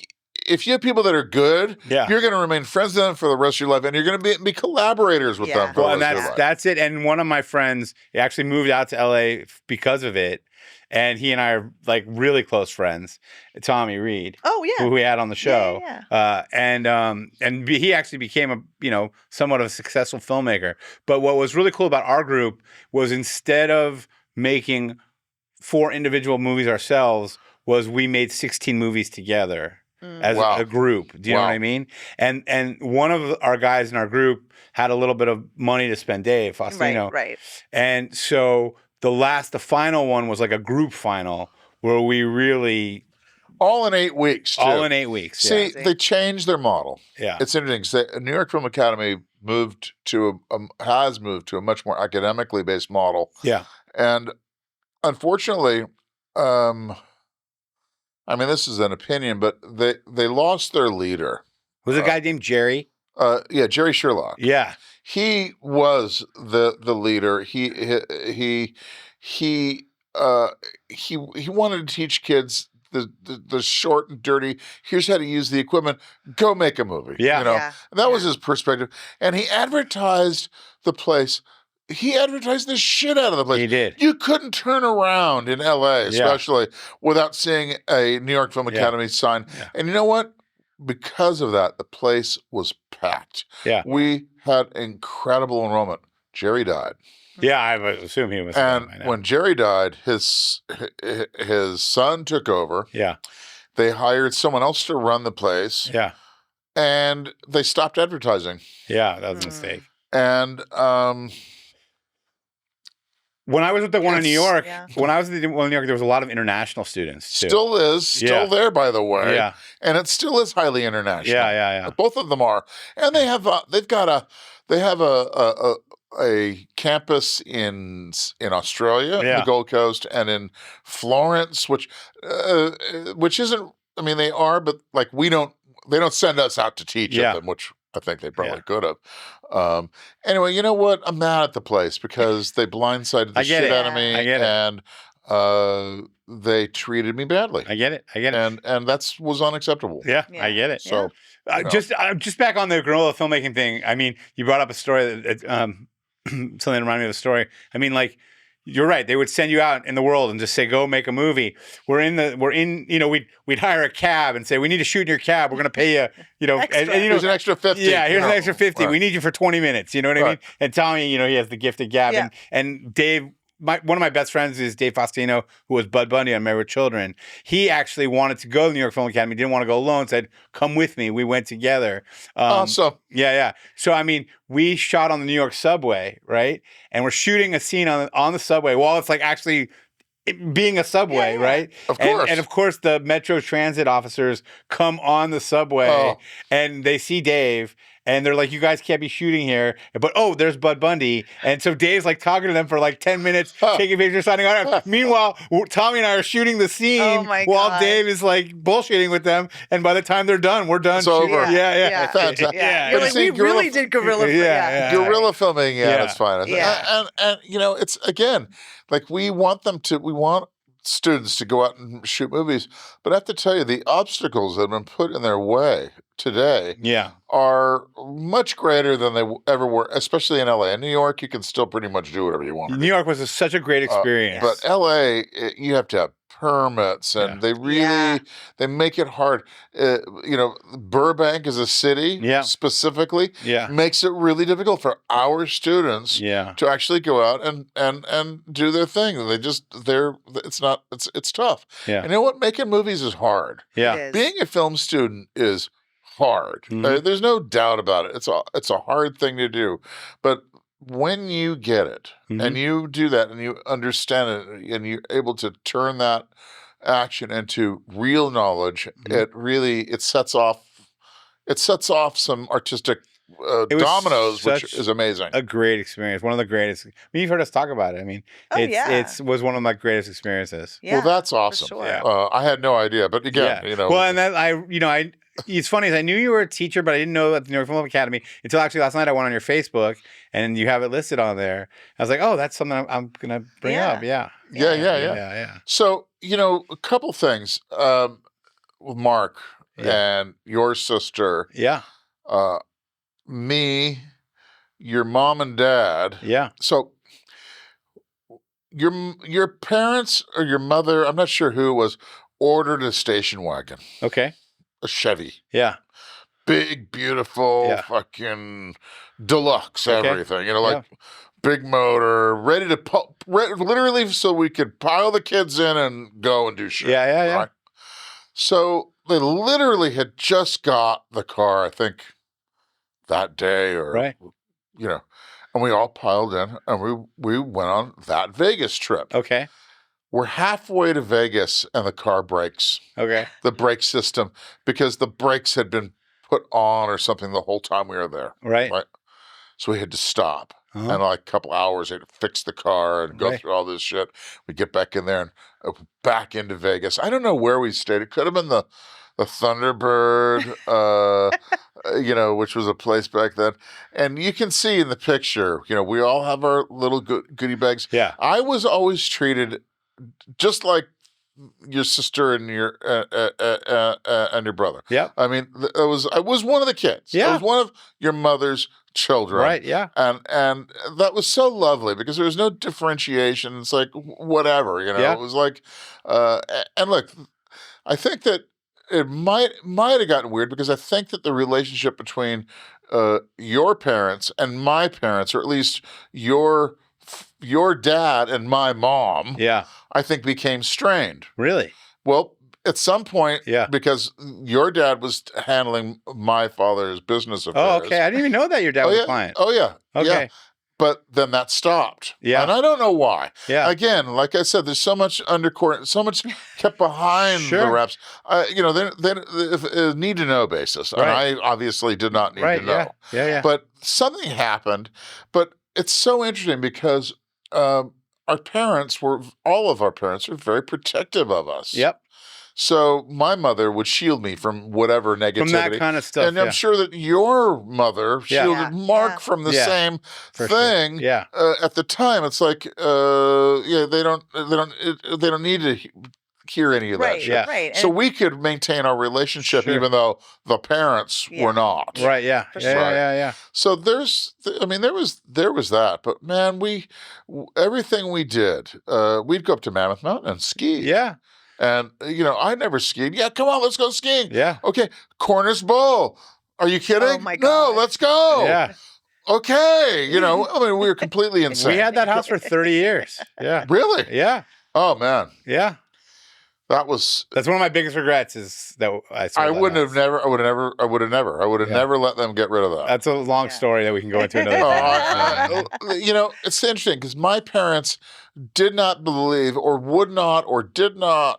you have people that are good, Yeah. you're going to remain friends with them for the rest of your life, and you're going to be collaborators with them for well, the and rest of your life. that's it. And one of my friends actually moved out to LA because of it. And he and I are like really close friends, Tommy Reed. Oh, yeah. Who we had on the show. Yeah. And he actually became somewhat of a successful filmmaker. But what was really cool about our group was instead of making 4 individual movies ourselves, was we made 16 movies together as a group. Do you know what I mean? And one of our guys in our group had a little bit of money to spend, Dave Faustino. Right. And so the final one was like a group final where we really all in 8 weeks. Too. All in 8 weeks. See, yeah. they changed their model. Yeah. It's interesting. The New York Film Academy has moved to a much more academically based model. Yeah. And unfortunately, I mean, this is an opinion, but they lost their leader. Was a guy named Jerry? Yeah, Jerry Sherlock. Yeah. He was the leader. He wanted to teach kids the short and dirty. Here's how to use the equipment. Go make a movie. Yeah, you know, and that was his perspective. And he advertised the place. He advertised the shit out of the place. He did. You couldn't turn around in LA, especially without seeing a New York Film Academy sign. Yeah. And you know what? Because of that, the place was packed. Yeah. We had incredible enrollment. Jerry died. Yeah, I would assume he was. And when Jerry died, his son took over. Yeah. They hired someone else to run the place. Yeah. And they stopped advertising. Yeah, that was a mistake. And when I was with the one in New York, when I was at the one in New York, there was a lot of international students too. Still is, still there, by the way. Yeah, and it still is highly international. Yeah. Both of them are, and they have a campus in Australia, the Gold Coast, and in Florence, which isn't. I mean, they are, but like they don't send us out to teach at them, which I think they probably could have. Anyway, you know what? I'm mad at the place because they blindsided the shit out of me, and they treated me badly. I get it. And that was unexactable. Yeah, I get it. So just back on the guerrilla filmmaking thing. I mean, you brought up a story that something that reminded me of a story. I mean, like. You're right. They would send you out in the world and just say, "Go make a movie." We'd hire a cab and say, "We need to shoot in your cab. We're going to pay you, here's an extra 50. Yeah, here's an extra 50. Right. We need you for 20 minutes. You know what I mean?" And Tommy, he has the gift of gab. Yeah. And Dave, one of my best friends is Dave Faustino, who was Bud Bundy on Married with Children. He actually wanted to go to the New York Film Academy. Didn't want to go alone. Said, "Come with me." We went together. Awesome. Yeah. So, I mean, we shot on the New York subway, right? And we're shooting a scene on the subway while it's like actually being a subway, right? Of course. And of course, the Metro Transit officers come on the subway and they see Dave. And they're like, "You guys can't be shooting here." But, there's Bud Bundy. And so Dave's like talking to them for like 10 minutes, taking pictures, signing autographs. Meanwhile, Tommy and I are shooting the scene while Dave is like bullshitting with them. And by the time they're done, we're done. It's over. Yeah. Fantastic. You're like, we really did guerrilla guerrilla filming. Yeah, that's fine. Yeah. And it's, again, like we want students to go out and shoot movies. But I have to tell you, the obstacles that have been put in their way today are much greater than they ever were, especially in LA. In New York, you can still pretty much do whatever you want. New York was such a great experience. But LA, you have to have permits, and they really they make it hard. Burbank as a city specifically makes it really difficult for our students to actually go out and do their thing. It's tough. And you know what? Making movies is hard. Being a film student is hard. There's no doubt about it. It's a hard thing to do, but when you get it and you do that and you understand it and you're able to turn that action into real knowledge, it sets off some artistic dominoes, which is amazing. A great experience. One of the greatest. I mean, you've heard us talk about it. I mean, it was one of my greatest experiences. Yeah, well, that's awesome. Sure. I had no idea, but again, Well, and that it's funny. I knew you were a teacher, but I didn't know at the New York Film Academy until actually last night. I went on your Facebook, and you have it listed on there. I was like, "Oh, that's something I'm gonna bring up." Yeah. So a couple things with Mark and your sister. Me, your mom and dad. So your parents or your mother, I'm not sure who it was, ordered a station wagon. Okay. A Chevy. Big, beautiful, fucking deluxe everything. Big motor, ready to literally so we could pile the kids in and go and do shit. Right? So they literally had just got the car, I think, that day and we all piled in and we went on that Vegas trip. Okay. We're halfway to Vegas and the car breaks. Okay. The brake system, because the brakes had been put on or something the whole time we were there. Right. So we had to stop. And like a couple hours, they had to fix the car and go through all this shit. We get back in there and back into Vegas. I don't know where we stayed. It could have been the Thunderbird, which was a place back then. And you can see in the picture, we all have our little goodie bags. I was always treated just like your sister and your brother. I mean, I was one of the kids. I was one of your mother's children. Right. And that was so lovely because there was no differentiation. It's like whatever, It was like, and look, I think that it might have gotten weird because I think that the relationship between your parents and my parents, or at least your dad and my mom, I think became strained. Really? Well, at some point, because your dad was handling my father's business affairs. Oh, okay. I didn't even know that your dad was a client. Oh, yeah. Okay. Yeah. But then that stopped. And I don't know why. Again, like I said, there's so much undercourt, so much kept behind the wraps. They need to know basis. And I obviously did not need to know. But something happened. But it's so interesting because all of our parents were very protective of us. So my mother would shield me from whatever negativity. From that kind of stuff. And I'm sure that your mother shielded Mark from the same thing. Sure. At the time, it's like, they don't need to hear any of that shit. Right. So we could maintain our relationship even though the parents were not. Right. Yeah. Yeah. So there was that, but man, everything we did, we'd go up to Mammoth Mountain and ski. And, I never skied. Yeah, come on, let's go skiing. Okay, Cornish Bowl. Are you kidding? Oh, my God. No, let's go. Okay. We were completely insane. We had that house for 30 years. Yeah. Really? Yeah. Oh, man. Yeah. That's one of my biggest regrets is that I would have never let them get rid of that. That's a long story that we can go into another time. It's interesting because my parents did not believe or would not or did not.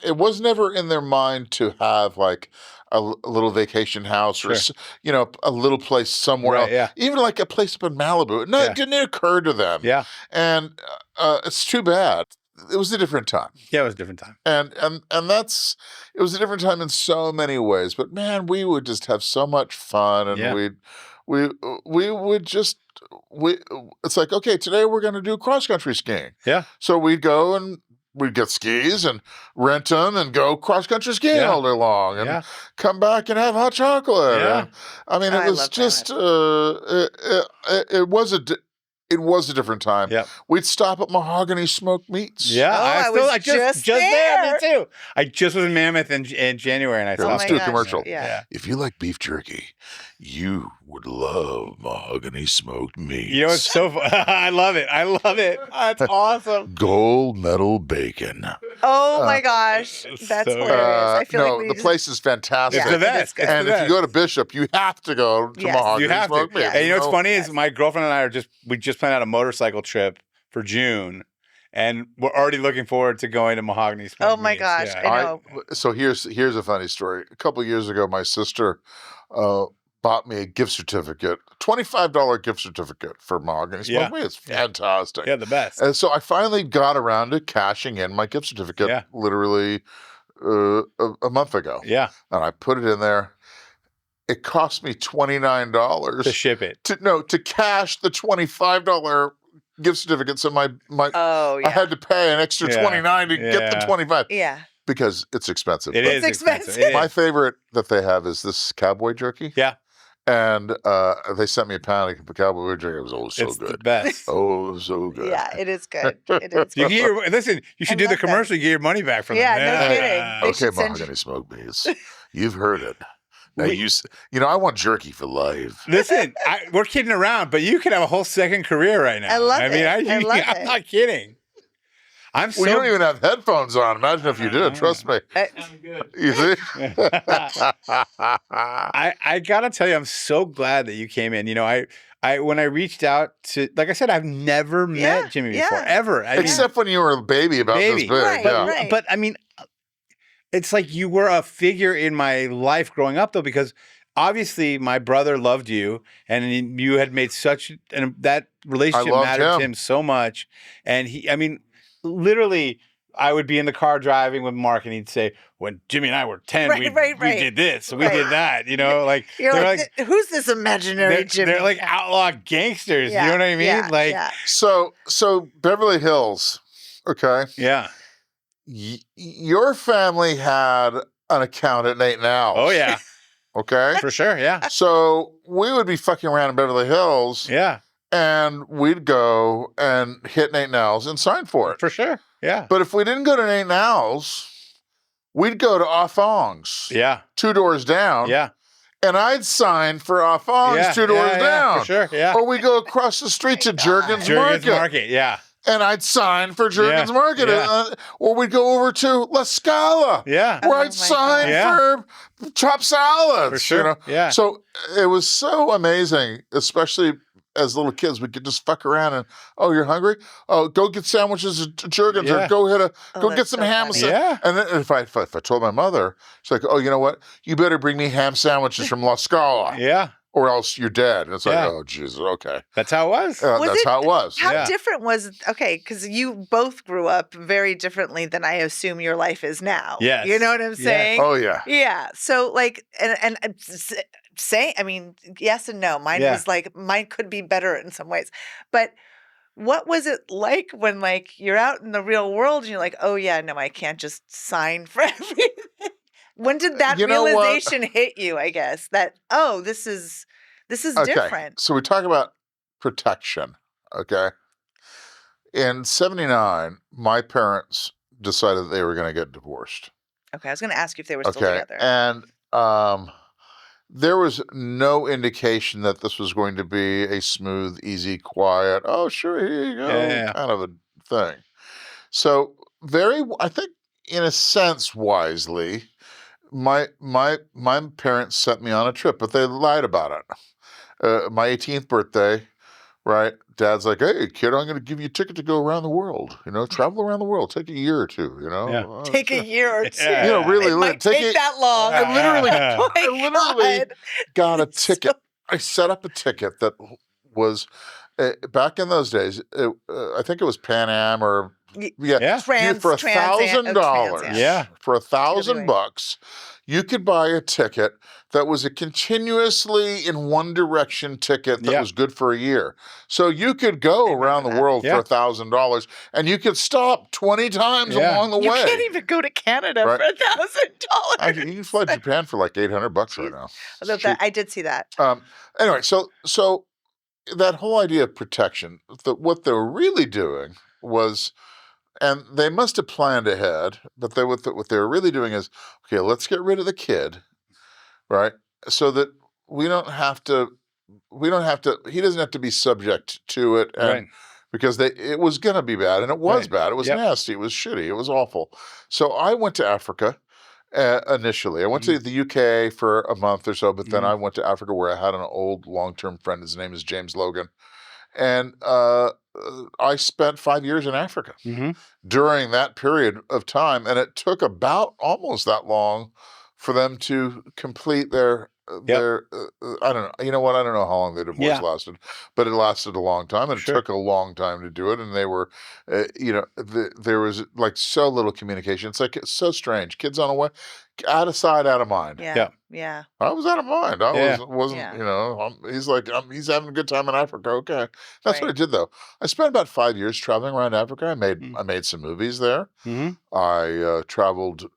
It was never in their mind to have like a little vacation house or a little place somewhere else. Even like a place up in Malibu. No, it didn't occur to them. And it's too bad. It was a different time. Yeah, it was a different time. And it was a different time in so many ways. But man, we would just have so much fun, and we would just it's like, okay, today we're going to do cross country skiing. So we'd go and we'd get skis and rent them and go cross country skiing all day long and come back and have hot chocolate. Yeah. And, I mean, it was just it was a different time. Yep. We'd stop at Mahogany Smoked Meats. Yeah, I was just there. Me too. I just was in Mammoth in January, and I Let's do a commercial. Yeah. If you like beef jerky, you would love Mahogany Smoked Meats. You know, it's so fun. I love it. That's awesome. Gold medal bacon. Oh my gosh, that's so hilarious. I feel like the place is fantastic. It's the best. And if you go to Bishop, you have to go to Mahogany You have Smoked to. Meats. And you know what's funny is my girlfriend and I we just planned out a motorcycle trip for June, and we're already looking forward to going to Mahogany Smoked Oh my Meats. gosh, Yeah. I know. So here's a funny story. A couple of years ago, my sister bought me a gift certificate, $25 gift certificate for Mahogany Smoked Meats. It's fantastic. Yeah, the best. And so I finally got around to cashing in my gift certificate literally a month ago. Yeah. And I put it in there. It cost me $29 to ship it. To cash the $25 gift certificate. So I had to pay an extra $29 to get the $25. Yeah. Because it's expensive. It's expensive. My favorite that they have is this cowboy jerky. Yeah. And they sent me a pound of cowboy jerky. It was so good. It's the best. Oh, so good. Yeah, it is good. It is. You should do the commercial. You get your money back from them. No kidding. Okay, Mahogany Smoked Meats. You've heard it. Now I want jerky for life. Listen, we're kidding around, but you could have a whole second career right now. I love it. I'm not kidding. You don't even have headphones on. Imagine if you did. Trust me. I'm good. You see? I gotta tell you, I'm so glad that you came in. You know, when I reached out to, like I said, I've never met Jimmy before, ever. Except when you were a baby about this big. Right. But I mean, it's like you were a figure in my life growing up, though, because obviously my brother loved you, and you had made that relationship mattered to him so much. And literally, I would be in the car driving with Mark, and he'd say, "When Jimmy and I were 10, we did this, we did that." You know, like you're like, "Who's this imaginary Jimmy?" They're like outlaw gangsters. You know what I mean? So Beverly Hills, okay? Yeah. Your family had an account at Nate Now's. Oh yeah. Okay. For sure. Yeah. So we would be fucking around in Beverly Hills. Yeah. And we'd go and hit Nate Now's and sign for it. For sure. Yeah. But if we didn't go to Nate Now's, we'd go to Athong's. Yeah. 2 doors down. Yeah. And I'd sign for Athong's 2 doors down. For sure. Yeah. Or we go across the street to Jurgen's Market. Yeah. And I'd sign for Jurgen's Market. Or we'd go over to La Scala. Yeah. Where I'd sign for chopped salads. For sure. You know? Yeah. So it was so amazing, especially as little kids. We could just fuck around and, oh, you're hungry? Oh, go get sandwiches at Jurgen's or go get some ham. Yeah. And then if I told my mother, she's like, oh, you know what? You better bring me ham sandwiches from La Scala. Yeah. Or else you're dead. And it's like, oh, Jesus, okay. That's how it was. That's how it was. How different was, because you both grew up very differently than I assume your life is now. Yes. You know what I'm saying? Oh, yeah. Yeah. So like, and I mean, yes and no. Mine was like, mine could be better in some ways. But what was it like when like you're out in the real world and you're like, oh yeah, no, I can't just sign for everything? When did that realization hit you, I guess, that, oh, this is different? So we talk about protection, okay? In 1979, my parents decided they were going to get divorced. Okay, I was going to ask you if they were still together. And there was no indication that this was going to be a smooth, easy, quiet, oh, sure, here you go, kind of a thing. So I think in a sense, wisely, my parents sent me on a trip, but they lied about it. My 18th birthday, right? Dad's like, hey, kid, I'm going to give you a ticket to go around the world. You know, travel around the world. Take a year or two, you know. Yeah. Take a year or two. You know, really. It might take that long. I literally got a ticket. I set up a ticket that was, back in those days, I think it was Pan Am or For $1,000. Yeah. For $1,000 TWA. bucks, you could buy a ticket that was a continuously in one direction ticket that was good for a year. So you could go around the world for $1,000 and you could stop 20 times along the way. You can't even go to Canada for $1,000. You can fly to Japan for like $800 right now. I did see that. Anyway, so that whole idea of protection, what they were really doing was, and they must have planned ahead, but what they were really doing is, okay, let's get rid of the kid, right? So that he doesn't have to be subject to it. And because it was going to be bad, and it was bad. It was nasty. It was shitty. It was awful. So I went to Africa initially. I went to the UK for a month or so, but then I went to Africa where I had an old long-term friend. His name is James Logan. And I spent 5 years in Africa during that period of time. And it took about almost that long for them to complete their I don't know. You know what? I don't know how long the divorce lasted, but it lasted a long time, and it took a long time to do it. And they were, there was like so little communication. It's like, it's so strange. Kids on the way, out of sight, out of mind. Yeah. I was out of mind. I wasn't. He's like, he's having a good time in Africa. Okay, that's what I did though. I spent about 5 years traveling around Africa. I made some movies there. I traveled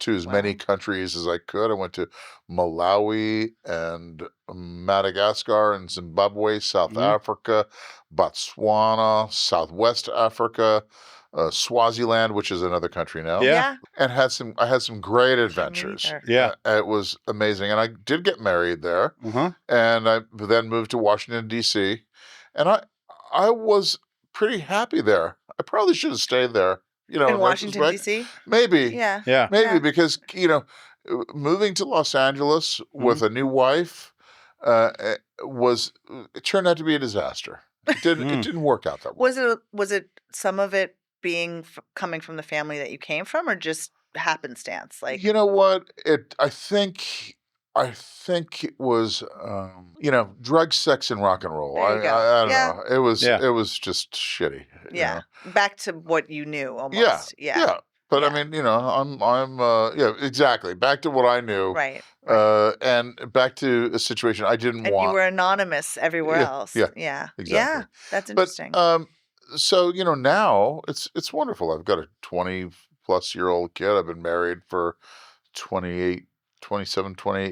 to as many countries as I could. I went to Malawi and Madagascar and Zimbabwe, South Africa, Botswana, Southwest Africa, Swaziland, which is another country now. And I had some great adventures. It was amazing. And I did get married there. And I then moved to Washington, D.C. And I was pretty happy there. I probably should have stayed there. In Washington, D.C.? Maybe. Maybe because, moving to Los Angeles with a new wife it turned out to be a disaster. It didn't work out that well. Was it some of it being coming from the family that you came from, or just happenstance? Like, you know what? I think it was, drugs, sex, and rock and roll. I don't know. It was just shitty. You know? Back to what you knew almost. Yeah. But I mean, I'm exactly. Back to what I knew. Right. And back to a situation I didn't want. And you were anonymous everywhere else. Yeah. Exactly. Yeah. That's interesting. But, so, now it's wonderful. I've got a 20-plus-year-old kid. I've been married for 28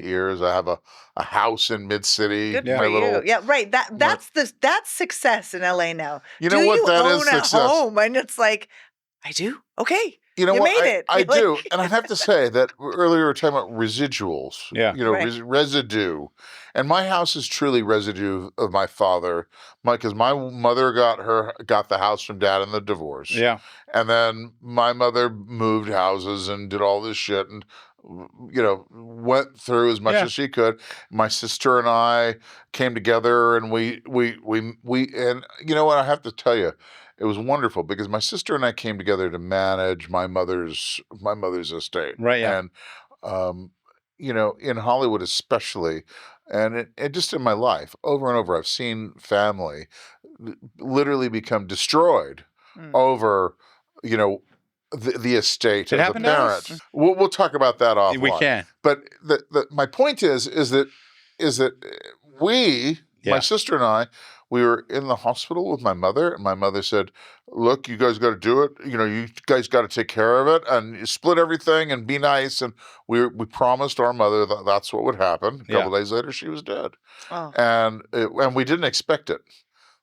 years. I have a house in Mid-City. Good for you. Yeah, right. That's success in LA now. You know what? That is success. Home? And it's like, I do. Okay. You know you what? made it. I do. And I have to say that earlier we were talking about residuals. Residue. And my house is truly residue of my father. Because my mother got the house from dad in the divorce. Yeah. And then my mother moved houses and did all this shit and went through as much as she could. My sister and I came together and we and you know what? I have to tell you, it was wonderful because my sister and I came together to manage my mother's estate. Right. Yeah. And, in Hollywood especially, and just in my life, over and over, I've seen family literally become destroyed over, the estate of the parents. We'll talk about that offline. We can. But my point is that we, my sister and I, we were in the hospital with my mother, and my mother said, look, you guys got to do it. You guys got to take care of it and split everything and be nice. And we promised our mother that that's what would happen. A couple days later, she was dead. Oh. And we didn't expect it.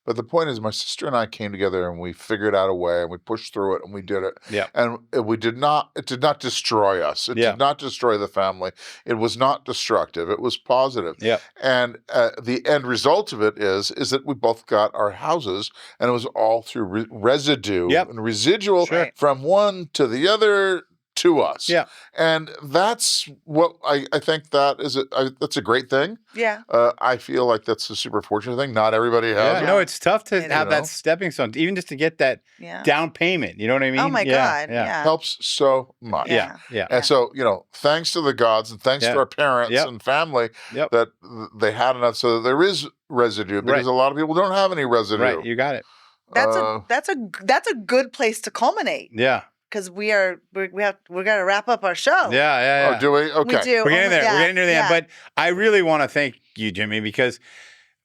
But the point is, my sister and I came together and we figured out a way and we pushed through it and we did it. Yeah. And it did not destroy us. It did not destroy the family. It was not destructive. It was positive. Yeah. And the end result of it is that we both got our houses, and it was all through residue and residual from one to the other to us. Yeah. And that's what I think that's a great thing. Yeah. I feel like that's a super fortunate thing. Not everybody has it. No, it's tough to have that stepping stone, even just to get that down payment. You know what I mean? Oh my God. Yeah. Helps so much. Yeah. Yeah. And so, thanks to the gods and thanks to our parents and family that they had enough so that there is residue, because a lot of people don't have any residue. Right. You got it. That's a good place to culminate. Yeah. Because we got to wrap up our show. Yeah. Oh, do we? Okay. We do. We're getting there. Yeah, We're getting near the end. yeah. But I really want to thank you, Jimmy, because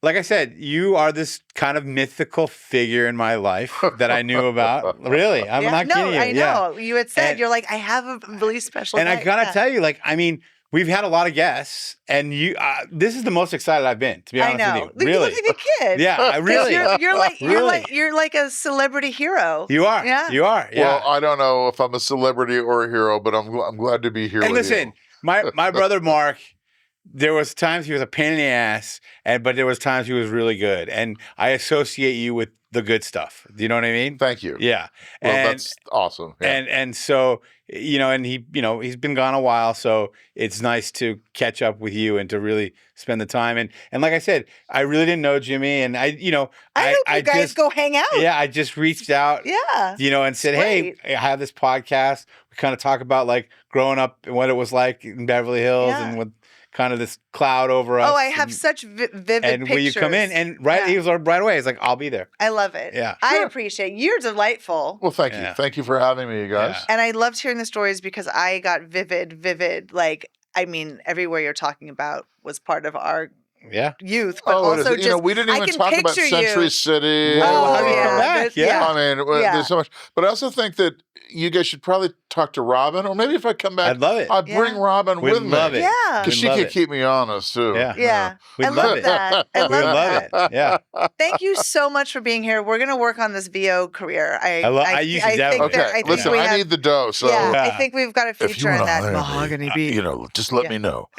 like I said, you are this kind of mythical figure in my life that I knew about. Really. I'm not kidding you. I know. Yeah. You had said, And- you're like, I have a really special And I night. gotta Yeah. tell you, like, I mean, we've had a lot of guests, and you. This is the most excited I've been, to be honest I know. with you. You Really, look like a kid. yeah, I 'Cause really. you're like a celebrity hero. You are. Yeah. You are. Yeah. Well, I don't know if I'm a celebrity or a hero, but I'm glad to be here. And with listen, you. my brother Mark, there was times he was a pain in the ass, but there was times he was really good, and I associate you with the good stuff. Do you know what I mean? Thank you. Yeah. Well, And that's awesome. Yeah. and so and he's been gone a while, so it's nice to catch up with you and to really spend the time. And like I said, I really didn't know Jimmy, and I hope you guys just go hang out. Yeah, I just reached out. Yeah. And said, hey, I have this podcast. We kind of talk about like growing up and what it was like in Beverly Hills Yeah. and with kind of this cloud over us. Oh, I have such vivid and pictures. will you come in? And he was right away. He's like, I'll be there. I love it. Yeah. I Sure. appreciate it. You're delightful. Well, thank you. Yeah. Thank you for having me, you guys. Yeah. And I loved hearing the stories because I got vivid. Like, I mean, everywhere you're talking about was part of our Yeah. youth, but Oh, it also is. just we didn't I even can talk about picture Century you. City. Well, how do you yeah. come back? This- Yeah. I mean, Yeah. there's so much. But I also think that you guys should probably talk to Robin, or maybe if I come back, I'd love it. I'd bring Yeah. Robin We'd with me. love it. Yeah. Because We'd she love can it. keep me honest, too. Yeah. Yeah. We'd I love that. I We love love that. it. Yeah. Thank you so much for being here. We're going to work on this VO career. I use it that think way. that- Okay, I think listen, we I have, need the dough, so yeah, I Yeah. think we've got a if you feature want in to that hire mahogany me, beat. just let Yeah. me know.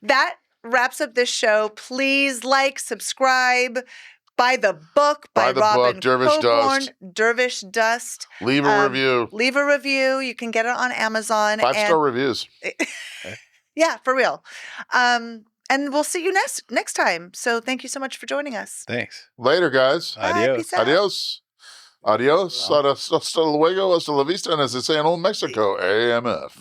That wraps up this show. Please like, subscribe, buy the book by Buy the book, Robin Dervish Coburn, Dust. Dervish Dust. Leave a review. Leave a review. You can get it on Amazon. 5-star reviews. Yeah, for real. And we'll see you next time. So thank you so much for joining us. Thanks. Later, guys. Bye, Adios. peace out. Adios. Adios. Hasta luego. Hasta la vista. And as they say in old Mexico, AMF.